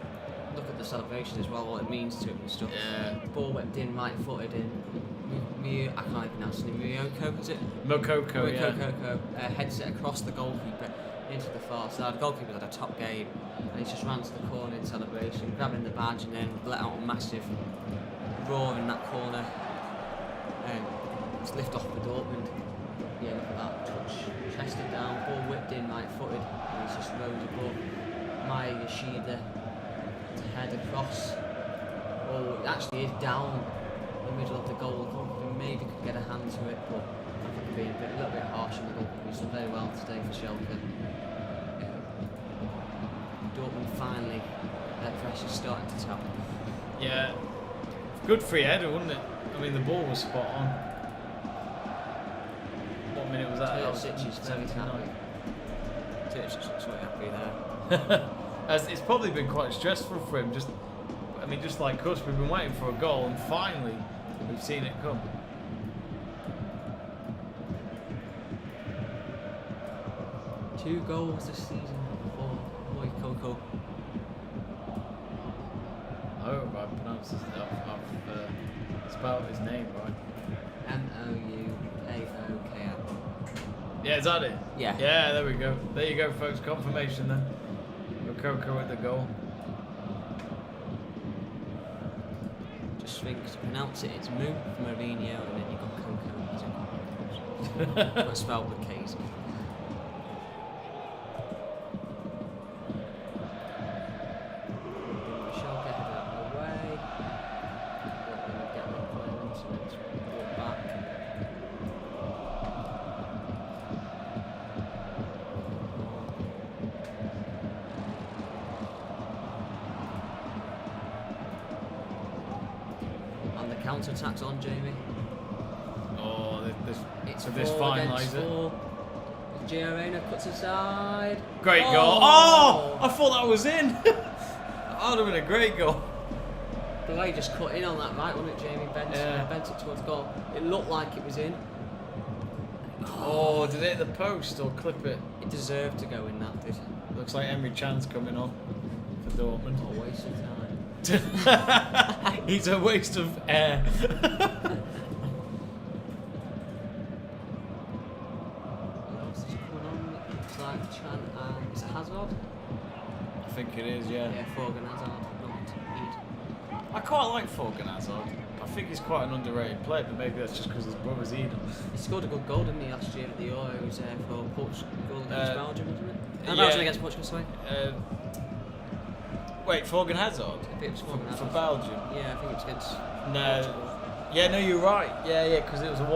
Look at the celebration as well, what it means to him and stuff. Yeah. Ball whipped in, right footed in. I can't even pronounce his name. Miyoko, is it? Mokoko, yeah. Mokoko heads it across the goalkeeper into the far side. The goalkeeper had a top game, and he just ran to the corner in celebration, grabbing the badge, and then let out a massive roar in that corner. It's lift off for Dortmund. Yeah, look at that. Touch, chested down, ball whipped in, right footed, and he's just rose above. Maya Yoshida to head across. Oh, it actually is down the middle of the goal. Maybe could get a hand to it, but I think it'd be a little bit harsh on the goal. He's done very well today for Schalke. Dortmund finally, their pressure's starting to tell. Yeah, good free header, wasn't it? I mean, the ball was spot on. What minute was that? Terzic is very happy. Terzic looks very happy there. As it's probably been quite stressful for him. Just like us, we've been waiting for a goal, and finally we've seen it come. Two goals this season for Moy Coco. I hope I pronounced his I've spelled his name right. Mouaukar. Yeah, is that it? Yeah. Yeah, there we go. There you go, folks. Confirmation then. Coco with the goal. Just think to pronounce it, it's Moo from Mourinho, and then you got Coco. But spelled with K's. Schalke head out of the way. Get the clearance and it's brought back. And the counter attack's on, Jamie. Oh, It's this finalises it. Gio Reyna cuts aside. Great goal. Oh, I thought that was in. That would have been a great goal. The way he just cut in on that right, wasn't it, Jamie? Bent it towards goal. It looked like it was in. Oh, did it hit the post or clip it? It deserved to go in, that did. Looks like Emre Can's coming on for Dortmund. What a waste of time. He's a waste of air. What else is going on? It looks like Chan and... Is it Hazard? I think it is, yeah. Yeah, Forgan Hazard, not Eid. I quite like Forgan Hazard. I think he's quite an underrated player, but maybe that's just because his brother's Eden. He scored a good goal, didn't he, last year at the Euros for Portugal against Belgium, wasn't it? Yeah. Belgium against Portugal, sorry. Wait, Forgan Hazard? I think it was Forgan For Hazard. Belgium? Yeah, I think it was against No. Portugal. Yeah, no, you're right. Yeah, because it was a 1-0.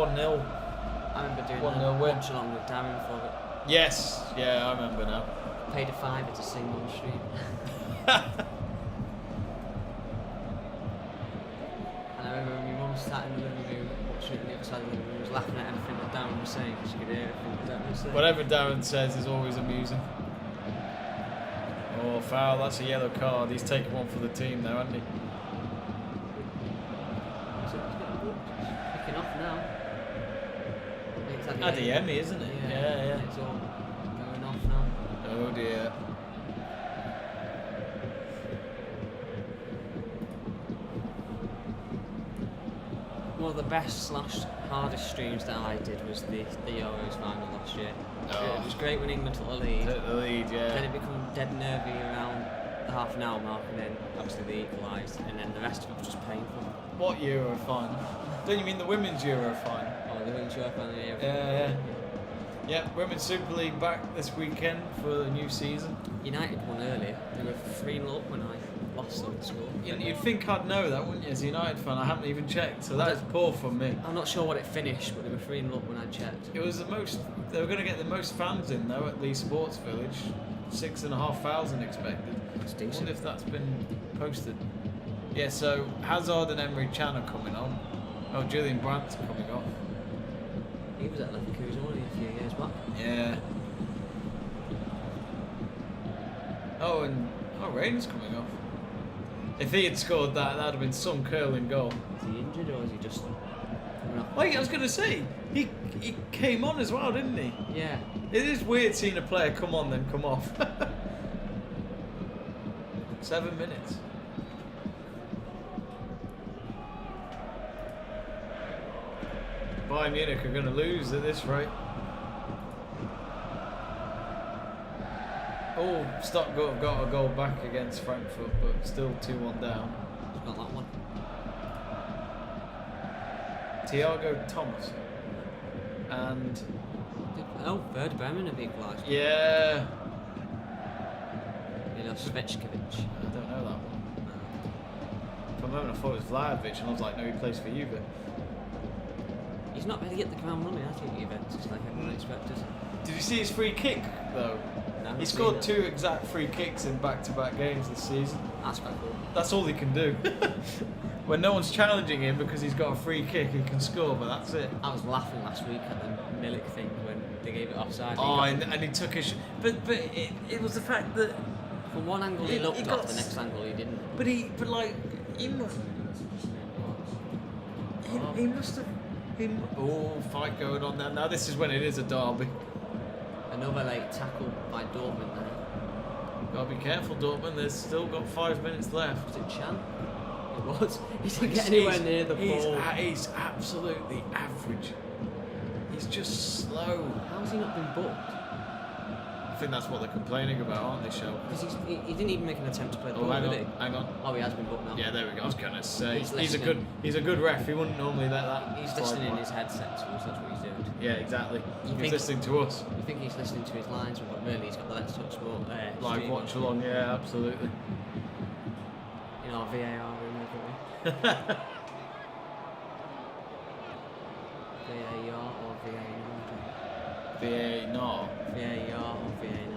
I remember doing 1-0 that win. watch along with Darren for it. Yes, yeah, I remember now. Paid a £5 to sing on the stream. And I remember my mum sat in the living room, watching it on the other side of the living room, was laughing at everything that Darren was saying, because she could hear everything that Darren was saying. Whatever Darren says is always amusing. Oh, foul, that's a yellow card. He's taken one for the team there, hasn't he? So it's getting good. It's picking off now. I think it's Adeyemi, isn't it? Yeah. It's all going off now. Oh dear. One of the best / hardest streams that I did was the Euros final last year. Oh. It was great when England took the lead. Took the lead, Then yeah. it became dead nervy around the half an hour mark, and then obviously they equalised, and then the rest of it was just painful. What Euro final? Don't you mean the women's Euro final? Oh, the Women's Euro final, yeah. Yeah. Yeah, Women's Super League back this weekend for the new season. United won earlier. They were 3-0 up when I lost on the score. You'd think I'd know that, wouldn't you, as a United fan? I haven't even checked, so that is poor from me. I'm not sure what it finished, but they were 3-0 up when I checked. It was the most. They were going to get the most fans in though at Lee Sports Village. 6,500 expected. That's I wonder decent. if that's been posted. Yeah, so Hazard and Emre Can are coming on. Oh, Julian Brandt's coming off. He was at Leverkusen only a few years back. Yeah. Oh, and Reyna's coming off. If he had scored that, that'd have been some curling goal. Is he injured or is he just coming off? Wait, I was going to say, he came on as well, didn't he? Yeah. It is weird seeing a player come on then come off. 7 minutes. Bayern Munich are going to lose at this rate. Oh, Stuttgart have got a goal back against Frankfurt, but still 2-1 down. He's got that one. Thiago Thomas. and Werder Bremen have equalised. yeah, Svechkovic. I don't know that one. For a moment I thought it was Vlahovic, and I was like, no, he plays for Juve. He's not really hit the ground running, has he, Juventus, like everyone expected? Did you see his free kick though? No, He scored 2 exact free kicks in back-to-back games this season. That's quite cool. That's all he can do. When no one's challenging him because he's got a free kick, he can score, but that's it. I was laughing last week at the Milik thing when they gave it offside. Oh, and he took his... But it was the fact that... From one angle he looked off, the next angle he didn't. But he must have... Oh, fight going on there. Now this is when it is a derby. Another tackle by Dortmund there. Gotta be careful, Dortmund. There's still got 5 minutes left. Was it Chan? It was. He didn't get anywhere near the ball. He's absolutely average. He's just slow. How has he not been booked? I think that's what they're complaining about, aren't they, Shell? Because he didn't even make an attempt to play the Oh, ball, did he? hang on. Oh, he has been booked now. Yeah, there we go. I was gonna say He's a good ref. He wouldn't normally let that. He's slide listening in by. his headset to us, that's what he's doing. Yeah, exactly. You He's think- listening to us. You think he's listening to his lines, but really he's got the Let's Talk Sport Live stream watch along. Yeah, absolutely. in our VAR room, haven't we? VAR or VAR? VA no. VAR or VAR?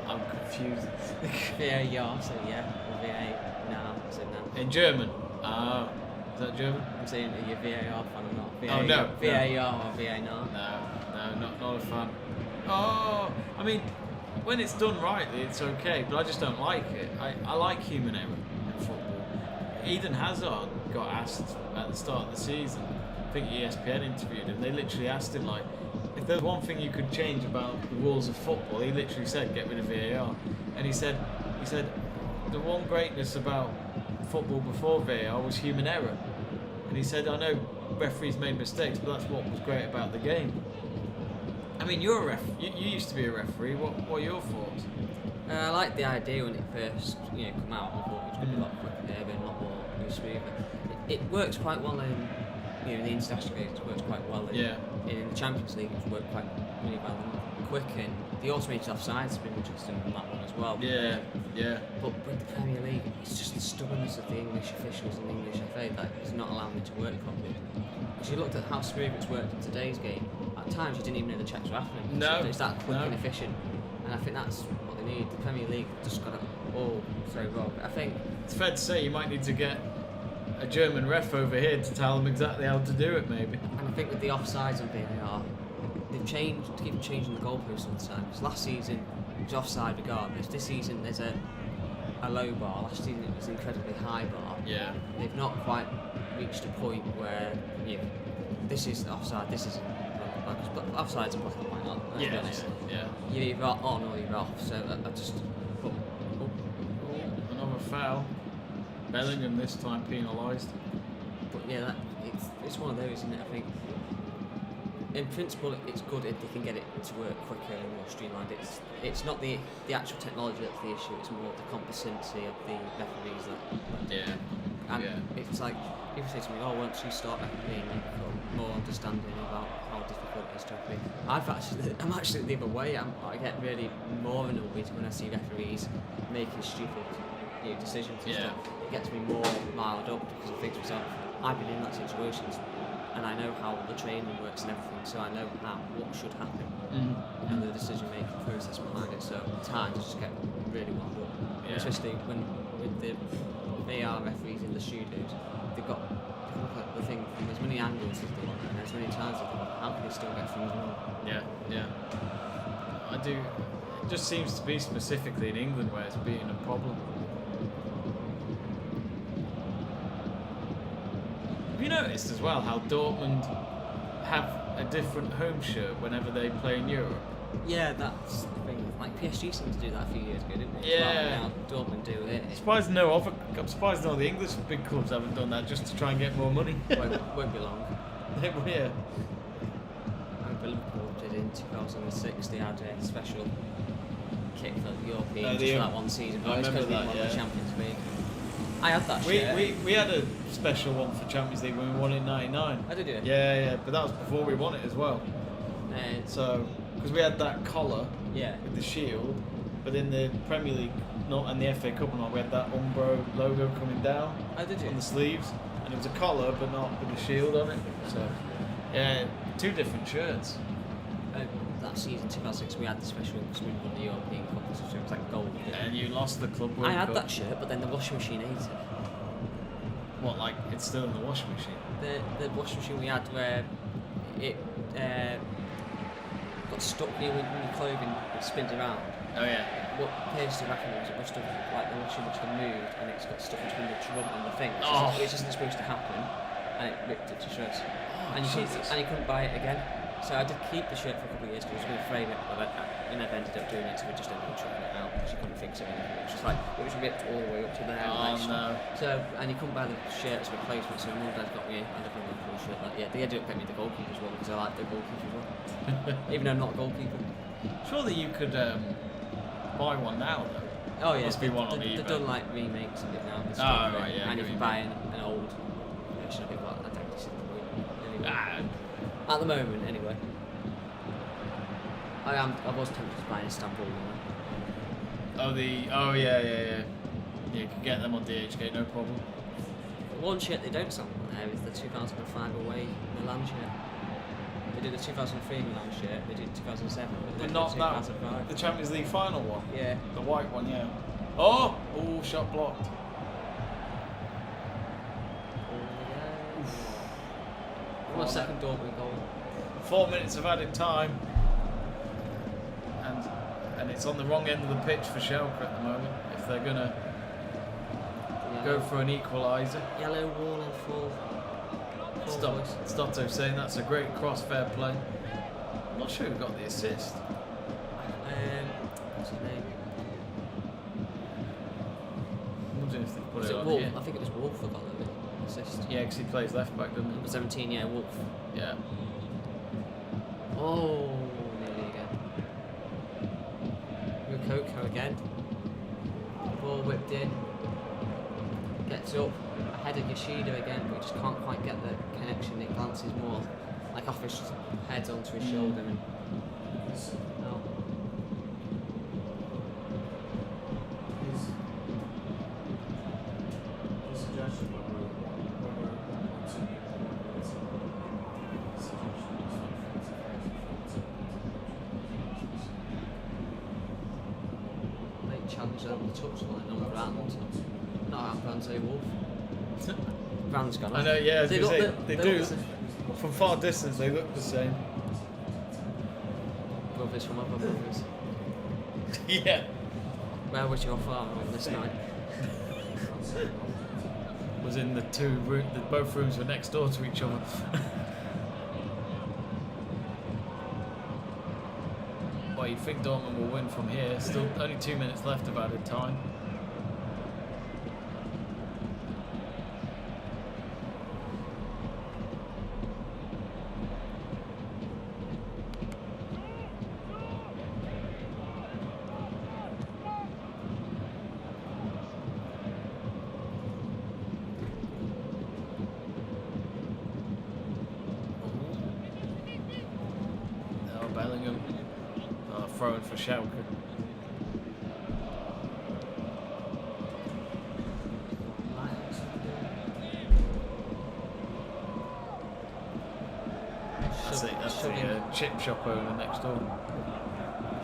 I'm confused. VAR, so yeah, or VAR, so no. In German. Is that German? I'm saying, are you VAR fan or not? Oh, no. VAR or VAR? No, not a fan. Oh, I mean, when it's done rightly, it's okay, but I just don't like it. I like human error in football. Eden Hazard got asked at the start of the season. I think ESPN interviewed him. They literally asked him, like, if there's one thing you could change about the rules of football, he literally said, get rid of VAR. And he said, the one greatness about football before VAR was human error. And he said, I know referees made mistakes, but that's what was great about the game. I mean, you're a ref. You used to be a referee. What are your thoughts? I liked the idea when it first come out. I thought it was going to be a lot quicker, a lot more smoother. It works quite well in the international games. It works quite well in the Champions League. It's worked quite really well and quick. And the automated offsides have been interesting on that one as well. Yeah. But with the Premier League, it's just the stubbornness of the English officials and the English FA that is not allowing it to work properly. Because you looked at how smooth it's worked in today's game. At times, you didn't even know the checks were happening. No. It's that quick and efficient. And I think that's what they need. The Premier League just got it all so wrong. I think It's fair to say you might need to get a German ref over here to tell them exactly how to do it, maybe. And I think with the offsides and VAR, they've changed, keep changing the goalposts all the time. Because last season it was offside regardless. This season there's a low bar. Last season it was an incredibly high bar. Yeah. They've not quite reached a point where this is offside, this isn't. But offsides are black and white, aren't they? Let's be honest. Yeah. You're either on or you're off. So I just. Another foul. Bellingham this time penalised. But yeah, it's one of those, isn't it? I think in principle it's good if they can get it to work quicker and more streamlined. It's not the actual technology that's the issue. It's more the competency of the referees that. And it's like people say to me, "Oh, once you start refereeing, you become more understanding about how difficult it is to referee." I'm actually the other way. I get really more annoyed when I see referees making stupid decisions and stuff. It gets me more riled up because I think to myself, I've been in that situation and I know how the training works and everything, so I know what should happen and the decision making process behind it. So at times I just get really wound up, especially when with the VAR referees in the studios, they've got the thing from as many angles as they want and as many times as they want. How can they still get things wrong? Yeah. I do. It just seems to be specifically in England where it's being a problem. Have you noticed as well how Dortmund have a different home shirt whenever they play in Europe? Yeah, that's the thing. Like PSG seemed to do that a few years ago, didn't they? Yeah. Well, now Dortmund do it. I'm surprised none of the English big clubs haven't done that just to try and get more money. won't be long. Yeah. I remember Liverpool did in 2006. They had a special kit for the Europeans just for that one season. But I it's remember because they that, won the Champions League. I had that We, shirt. we had a special one for Champions League when we won in '99. I did you? Yeah, but that was before we won it as well. So, because we had that collar Yeah. with the shield, but in the Premier League, not and the FA Cup and all, we had that Umbro logo coming down I did you? on the sleeves, and it was a collar but not with the shield on it. So, yeah, 2 different shirts. That season 2006, we had the special because we won the European Cup, so it was like gold. And you lost the Club World I had Cup. that shirt, but then the washing machine ate it. What, like it's still in the washing machine? The washing machine we had where it got stuck when your clothing spins around. Oh yeah. What appears to happen was it must have, like, the washing machine moved and it's got stuck between the drum and the thing, which isn't supposed to happen, and it ripped it to shreds. And you couldn't buy it again. So I did keep the shirt for a couple of years because I was going to frame it, but I never ended up doing it, so we just ended up chucking it out because you couldn't fix it. It was just like, it was ripped all the way up to there. Oh no. So, and you couldn't buy the shirt as a replacement, so my mum and dad got me a Liverpool shirt. Like, yeah, they ended up getting me the goalkeeper as well because I like the goalkeeper as well. Even though I'm not a goalkeeper. Surely you could buy one now though. Oh yeah, Must be one on they've eBay. done like remakes of it now. Oh, right, yeah, And I if you get buy an old version of it, well, I don't really see the point. Anyway. Ah, At the moment, anyway. I was tempted to buy an Istanbul one. oh yeah. Yeah, you can get them on DHgate, no problem. The one shirt they don't sell on there is the 2005 away Milan shirt. They did the 2003 Milan shirt, they did 2007, but But they not did that 2005. the Champions League final one. Yeah. The white one, yeah. Oh, shot blocked. What a second Dortmund goal. 4 minutes of added time. And it's on the wrong end of the pitch for Schalke at the moment. If they're gonna go for an equaliser. Yellow wall and full voice. Stotto saying that's a great cross, fair play. I'm not sure who got the assist. What's his name? I'm wondering if they put Was it it on Wolf? here. I think it was Wolf that got the assist. Yeah, because he plays left back, doesn't Number 17, yeah, Wolf. he? Yeah. Oh, nearly again. Rukoko again. Ball whipped in. Gets up. Ahead of Yoshida again, but he just can't quite get the connection. It glances more like off his head onto his shoulder and no. His suggestion when we're continuing his suggestion was Late challenge over the touchline on Brand. Not Brand, say Wolf. Brand's gone. I know, yeah, I was They gonna look say, the- they look do. the- From far distance, they look the same. Brothers from other brothers. Yeah. Where was your father on this night? Was in the both rooms were next door to each other. Well, you'd think Dortmund will win from here. Still only 2 minutes left of added time. Oh, Bellingham. Oh, throwing for Schalke. That's the chip shop owner next door.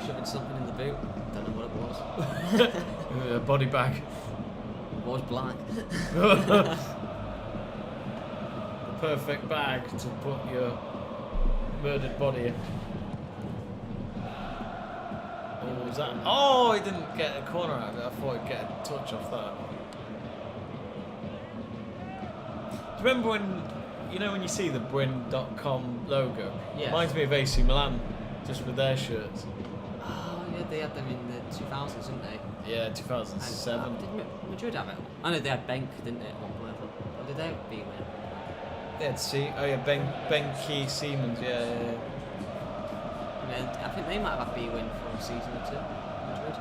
Shoving something in the boot. Don't know what it was. A body bag. It was black. The perfect bag to put your murdered body in. Oh, was that? Oh, he didn't get a corner out of it. I thought he'd get a touch off that. Do you remember when, you know, when you see the Brin.com logo? Yeah. Reminds me of AC Milan, just with their shirts. Oh yeah, they had them in the 2000s, didn't they? Yeah, 2007. Did Madrid have it? I know they had Benk, didn't they, at one point? Or did they have B-Win? They had oh yeah, Ben Key Siemens, yeah. And then I think they might have had B-Win for a season or two. Madrid.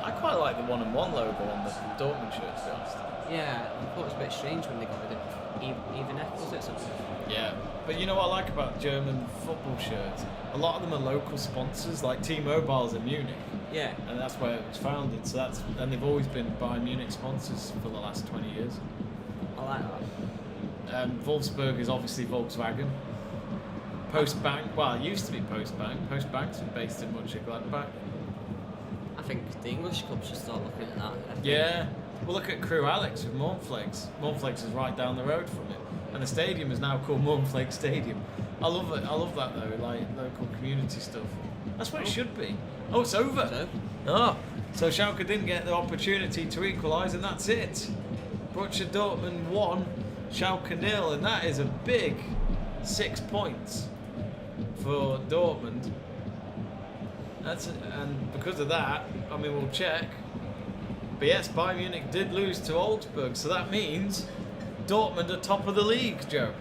I quite like the 1-1 logo on the Dortmund shirt, to be honest. Yeah, I thought it was a bit strange when they got rid of even F, was it something? Yeah, but you know what I like about German football shirts? A lot of them are local sponsors, like T-Mobile's in Munich, Yeah. and that's where it was founded. So and they've always been Bayern Munich sponsors for the last 20 years. I like that. Wolfsburg is obviously Volkswagen. Postbank, well, it used to be Postbank. Postbank's based in Mönchengladbach. I think the English clubs should start looking at that. I think. Yeah. Well, look at Crew Alex with Mournflakes. Mournflakes is right down the road from it, and the stadium is now called Mournflake Stadium. I love it. I love that though, like local community stuff. That's what it should be. Oh, it's over. So, Oh, so Schalke didn't get the opportunity to equalise, and that's it. Borussia Dortmund 1, Schalke 0, and that is a big 6 points for Dortmund. And because of that, I mean, we'll check. But yes, Bayern Munich did lose to Augsburg, so that means Dortmund are top of the league, Joe.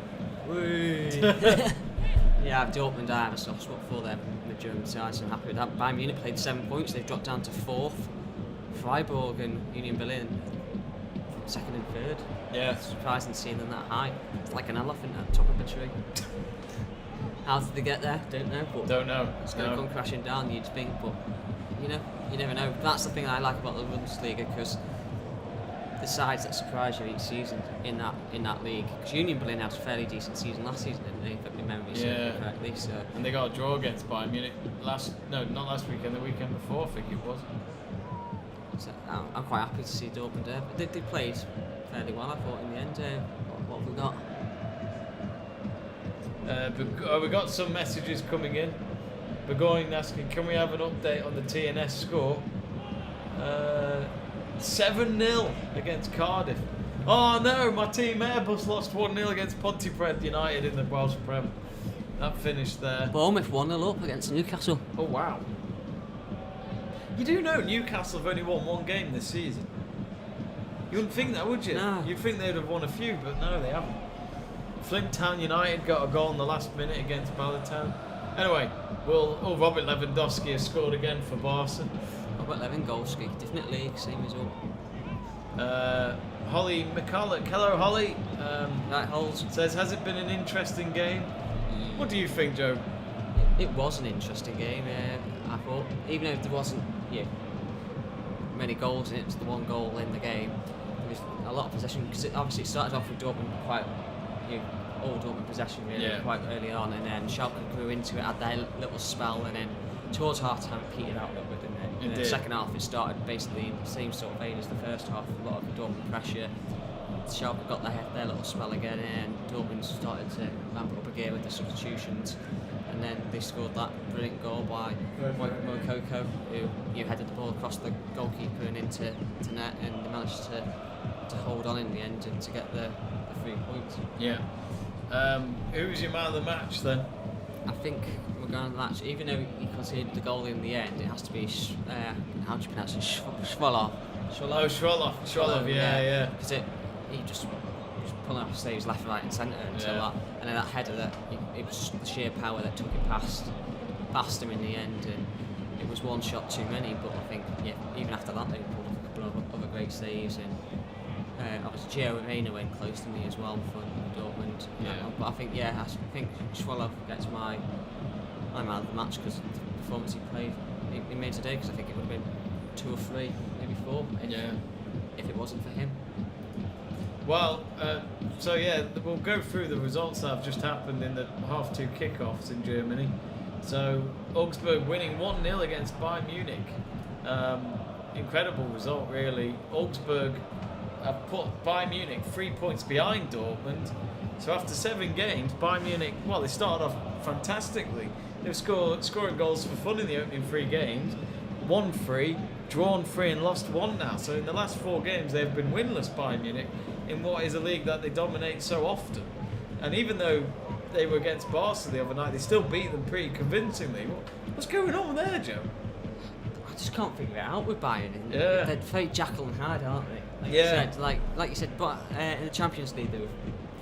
yeah, Dortmund, I have a soft spot for them in the German side, so I'm happy with that. Bayern Munich played 7 points, they've dropped down to 4th. Freiburg and Union Berlin, 2nd and 3rd. Yeah. It's surprising seeing them that high. It's like an elephant at the top of a tree. How did they get there? Don't know. But Don't know. it's going to come crashing down, you'd think, but you know, you never know. That's the thing I like about the Bundesliga, because the sides that surprise you each season in that league. Because Union Berlin had a fairly decent season last season, didn't they? If my memory serves me correctly. So. And they got a draw against Bayern Munich not last weekend, the weekend before, I think it was. So I'm quite happy to see Dortmund there. But they played fairly well, I thought, in the end. What have we got? We got some messages coming in. Burgoyne asking, can we have an update on the TNS score? 7-0 against Cardiff. Oh no, my team Airbus lost 1-0 against Pontypridd United in the Welsh Prem. That finished there. Bournemouth 1-0 up against Newcastle. Oh wow. You do know Newcastle have only won 1 game this season. You wouldn't think that, would you? No. You'd think they'd have won a few, but no, they haven't. Flint Town United got a goal in the last minute against Ballatown. Anyway, Robert Lewandowski has scored again for Barca. Robert Lewandowski, different league, same result. Holly McCulloch, hello Holly. Right, Holes. Says, has it been an interesting game? What do you think, Joe? It was an interesting game, I thought. Even though there wasn't many goals in it, it was the 1 goal in the game. There was a lot of possession, because obviously it started off with Dortmund quite all Dortmund possession really quite early on, and then Schalke grew into it, had their little spell, and then towards half time it petered out a little bit, didn't it? In the second half it started basically in the same sort of vein as the first half, a lot of Dortmund pressure. Schalke got their little spell again, and Dortmund started to ramp up a gear with the substitutions, and then they scored that brilliant goal by Moukoko, who headed the ball across the goalkeeper and into net, and they managed to hold on in the end and to get the 3 points. Yeah. Who's your man of the match then? I think we're going to match, even though he conceded the goal in the end, it has to be, how do you pronounce it? Schwolow. Oh, Schwolow, yeah. Because he just pulling off saves left, right, and centre until that, and then that header, it was the sheer power that took it past him in the end, and it was 1 shot too many. But I think, even after that, they pulled off a couple of other great saves, and obviously Gio Reyna went close to me as well for Dortmund. But I think Schwolow gets my man of the match, because the performance he made today, because I think it would have been 2 or 3, maybe 4 if it wasn't for him. Well, we'll go through the results that have just happened in the half-2 kickoffs in Germany. So Augsburg winning 1-0 against Bayern Munich. Incredible result, really. Augsburg have put Bayern Munich 3 points behind Dortmund. So after 7 games, Bayern Munich, they started off fantastically. They've scoring goals for fun in the opening 3 games. Won 3, drawn 3 and lost 1 now. So in the last 4 games, they've been winless, Bayern Munich, in what is a league that they dominate so often. And even though they were against Barca the other night, they still beat them pretty convincingly. What's going on there, Joe? I just can't figure it out with Bayern. Yeah. They're very Jekyll and Hyde, aren't they? Like you said, but in the Champions League they were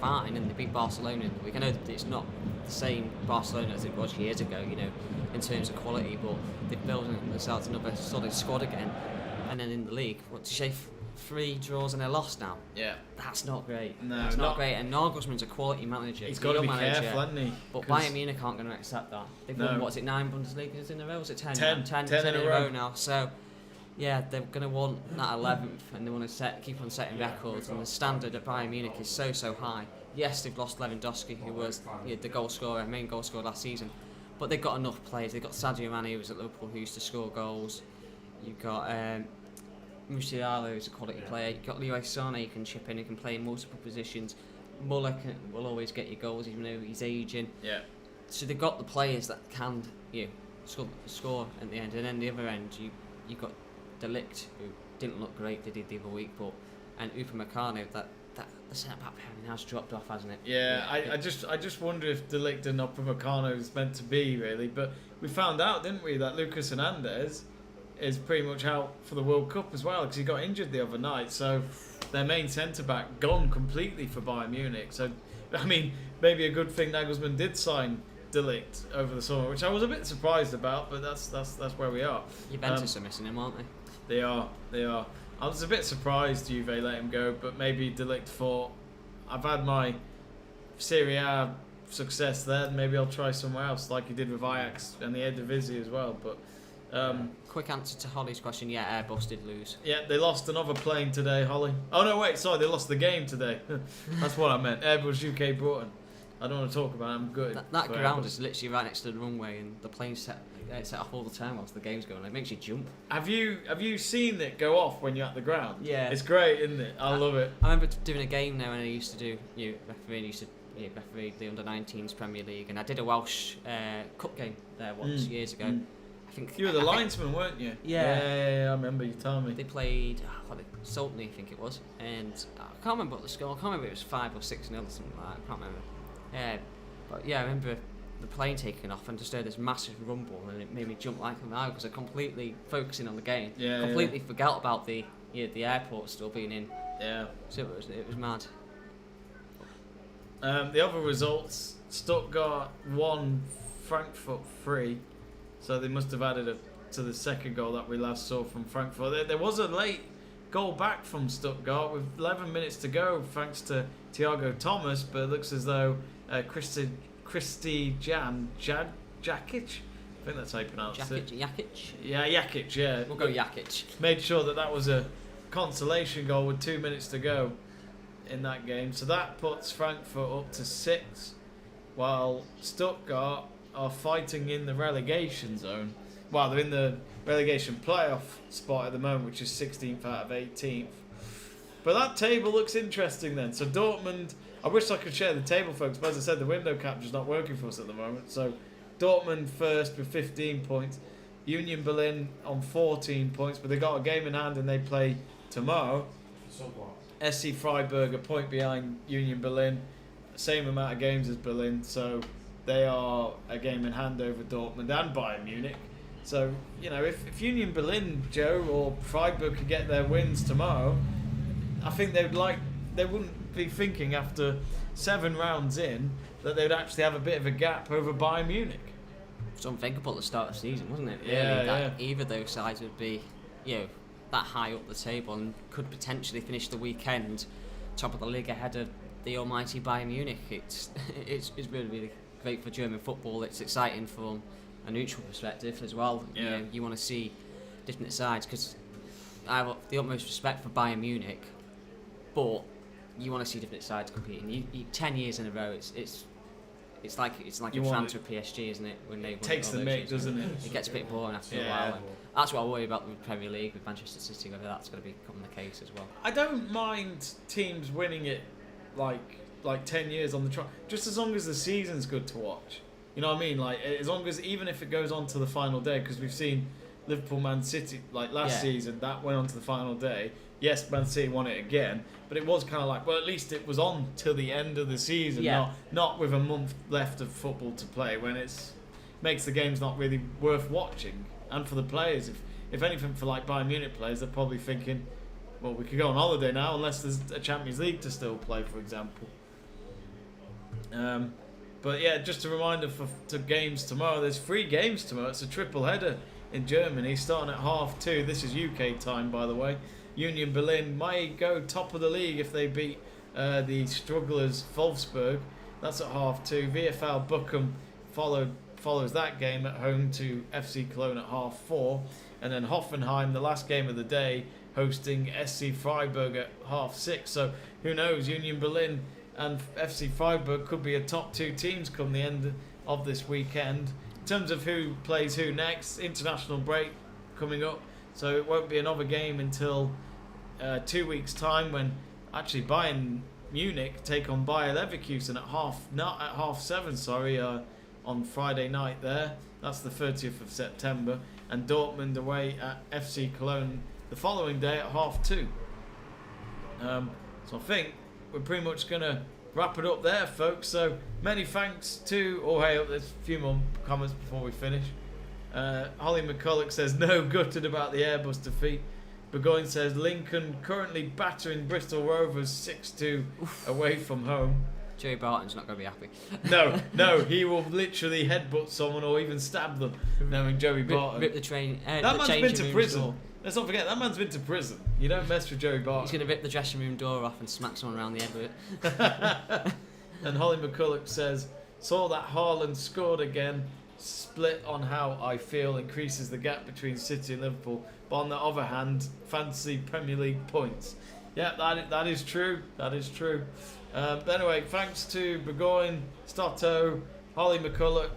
fine, and they beat Barcelona in the week. I know that it's not the same Barcelona as it was years ago, in terms of quality, but they're building themselves another solid squad again. And then in the league, what did you say? 3 draws and a loss now. Yeah. That's not great. No, that's not great. And Nagelsmann's a quality manager. He's got to be manager, careful, hasn't he? But Bayern Munich aren't going to accept that. They've won, what's it, 9 Bundesligas in a row? Is it 10? 10 in a row now. So, yeah, they're going to want that 11th, and they want to keep on setting records. And the standard at Bayern Munich is so high. Yes, they've lost Lewandowski, who was the goal scorer, main goal scorer last season. But they've got enough players. They've got Sadio Mane, who was at Liverpool, who used to score goals. You've got Musiala, who's a quality player. You've got Leroy Sané, who can chip in, who can play in multiple positions. Muller will always get you goals, even though he's ageing. Yeah. So they've got the players that can score at the end. And then the other end, you've got De Ligt, who didn't look great, they did the other week, and Upamecano, that the centre-back pairing has dropped off, hasn't it? Yeah, I just wonder if De Ligt and Upamecano is meant to be, really. But we found out, didn't we, that Lucas Hernandez is pretty much out for the World Cup as well, because he got injured the other night. So their main centre-back gone completely for Bayern Munich. So, I mean, maybe a good thing Nagelsmann did sign De Ligt over the summer, which I was a bit surprised about, but that's where we are. Juventus are missing him, aren't they? They are. I was a bit surprised Juve let him go, but maybe De Ligt thought, I've had my Serie A success there, maybe I'll try somewhere else, like he did with Ajax and the Eredivisie as well. But quick answer to Holly's question, yeah, Airbus did lose. Yeah, they lost another plane today, Holly. Oh no, wait, sorry, they lost the game today. That's what I meant. Airbus UK Broughton. I don't want to talk about it, I'm good. That ground is literally right next to the runway, and the plane's set off all the time whilst the game's going on. It makes you jump. Have you seen it go off when you're at the ground? Yeah. It's great, isn't it? I love it. I remember doing a game now, and I used to do referee the under-19s Premier League, and I did a Welsh Cup game there once years ago. I think you were the linesman, weren't you? Yeah. I remember you telling me. They played Saltney, I think it was, and I can't remember what the score. I can't remember if it was 5 or 6-0 or something like that. I can't remember. But yeah, I remember the plane taking off and just heard this massive rumble, and it made me jump like an eye because I completely focusing on the game. Completely forgot about the airport still being in. Yeah. So it was mad. The other results: Stuttgart 1, Frankfurt 3. So they must have added to the second goal that we last saw from Frankfurt. There was a late goal back from Stuttgart with 11 minutes to go, thanks to Thiago Thomas. But it looks as though Jakic, I think that's how you pronounce it. Jakic? Yeah, Jakic, yeah. We'll go Jakic. Made sure that was a consolation goal with 2 minutes to go in that game. So that puts Frankfurt up to 6, while Stuttgart are fighting in the relegation zone. Well, they're in the relegation playoff spot at the moment, which is 16th out of 18th. But that table looks interesting then. So Dortmund, I wish I could share the table, folks, but as I said, the window capture's not working for us at the moment. So Dortmund first with 15 points. Union Berlin on 14 points, but they got a game in hand and they play tomorrow. So what? SC Freiburg a point behind Union Berlin, same amount of games as Berlin, so they are a game in hand over Dortmund and Bayern Munich. So, you know, if Union Berlin, Joe, or Freiburg could get their wins tomorrow, I think they wouldn't be thinking after 7 rounds in that they would actually have a bit of a gap over Bayern Munich. It's unthinkable at the start of the season, wasn't it? Really? Yeah, that either of those sides would be, that high up the table and could potentially finish the weekend top of the league ahead of the almighty Bayern Munich. It's really, really great for German football. It's exciting from a neutral perspective as well. Yeah. You want to see different sides, because I have the utmost respect for Bayern Munich, but you want to see different sides competing. You 10 years in a row, it's like You a want France with PSG, isn't it? When they It takes the mick, doesn't it? It gets a bit boring after a Yeah. while. And that's what I worry about with the Premier League, with Manchester City, whether that's going to become the case as well. I don't mind teams winning it like 10 years on the trot, just as long as the season's good to watch. You know what I mean? Like, as long as, even if it goes on to the final day, because we've seen Liverpool, Man City, like last season, that went on to the final day. Yes, Man City won it again, but it was kind of like, well, at least it was on till the end of the season, not with a month left of football to play, when it's makes the games not really worth watching. And for the players, if anything, for like Bayern Munich players, they're probably thinking, well, we could go on holiday now unless there's a Champions League to still play, for example. But yeah, just a reminder to games tomorrow. There's 3 games tomorrow. It's a triple header in Germany, starting at 2:30. This is UK time, by the way. Union Berlin might go top of the league if they beat the strugglers Wolfsburg. That's at 2:30. VfL Bochum follows that game at home to FC Cologne at 4:30. And then Hoffenheim, the last game of the day, hosting SC Freiburg at 6:30. So who knows, Union Berlin and FC Freiburg could be a top 2 teams come the end of this weekend. In terms of who plays who next, international break coming up, so it won't be another game until 2 weeks time, when actually Bayern Munich take on Bayer Leverkusen at 7:30 on Friday night there. That's the 30th of September. And Dortmund away at FC Cologne the following day at 2:30. So I think we're pretty much going to wrap it up there, folks. So many thanks to... Oh, hey, there's a few more comments before we finish. Holly McCulloch says, no, gutted about the Airbus defeat. Burgoyne says, Lincoln currently battering Bristol Rovers 6-2 away from home. Joey Barton's not going to be happy. No, he will literally headbutt someone or even stab them, knowing Joey Barton. Rip the train. That man's been to prison. Door. Let's not forget, that man's been to prison. You don't mess with Joey Barton. He's going to rip the dressing room door off and smack someone around the head with it. And Holly McCulloch says, saw that Haaland scored again. Split on how I feel increases the gap between City and Liverpool. But on the other hand, fancy Premier League points. Yeah, that is true. That is true. But anyway, thanks to Burgoyne, Stotto, Holly McCulloch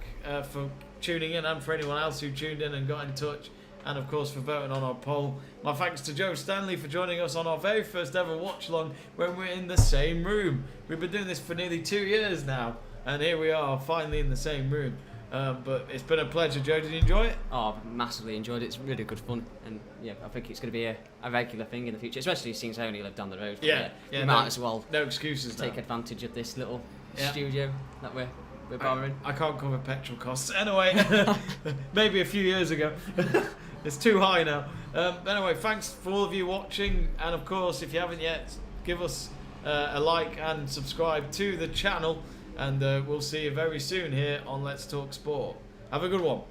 for tuning in, and for anyone else who tuned in and got in touch, and of course for voting on our poll. My thanks to Joe Stanley for joining us on our very first ever watch along when we're in the same room. We've been doing this for nearly 2 years now, and here we are finally in the same room. But it's been a pleasure, Joe. Did you enjoy it? Oh, I've massively enjoyed it. It's really good fun, and yeah, I think it's going to be a regular thing in the future, especially since I only live down the road. You might as well no excuses. Take advantage of this little studio that we're borrowing. I can't cover petrol costs anyway. Maybe a few years ago. It's too high now. Anyway, thanks for all of you watching, and of course, if you haven't yet, give us a like and subscribe to the channel. And we'll see you very soon here on Let's Talk Sport. Have a good one.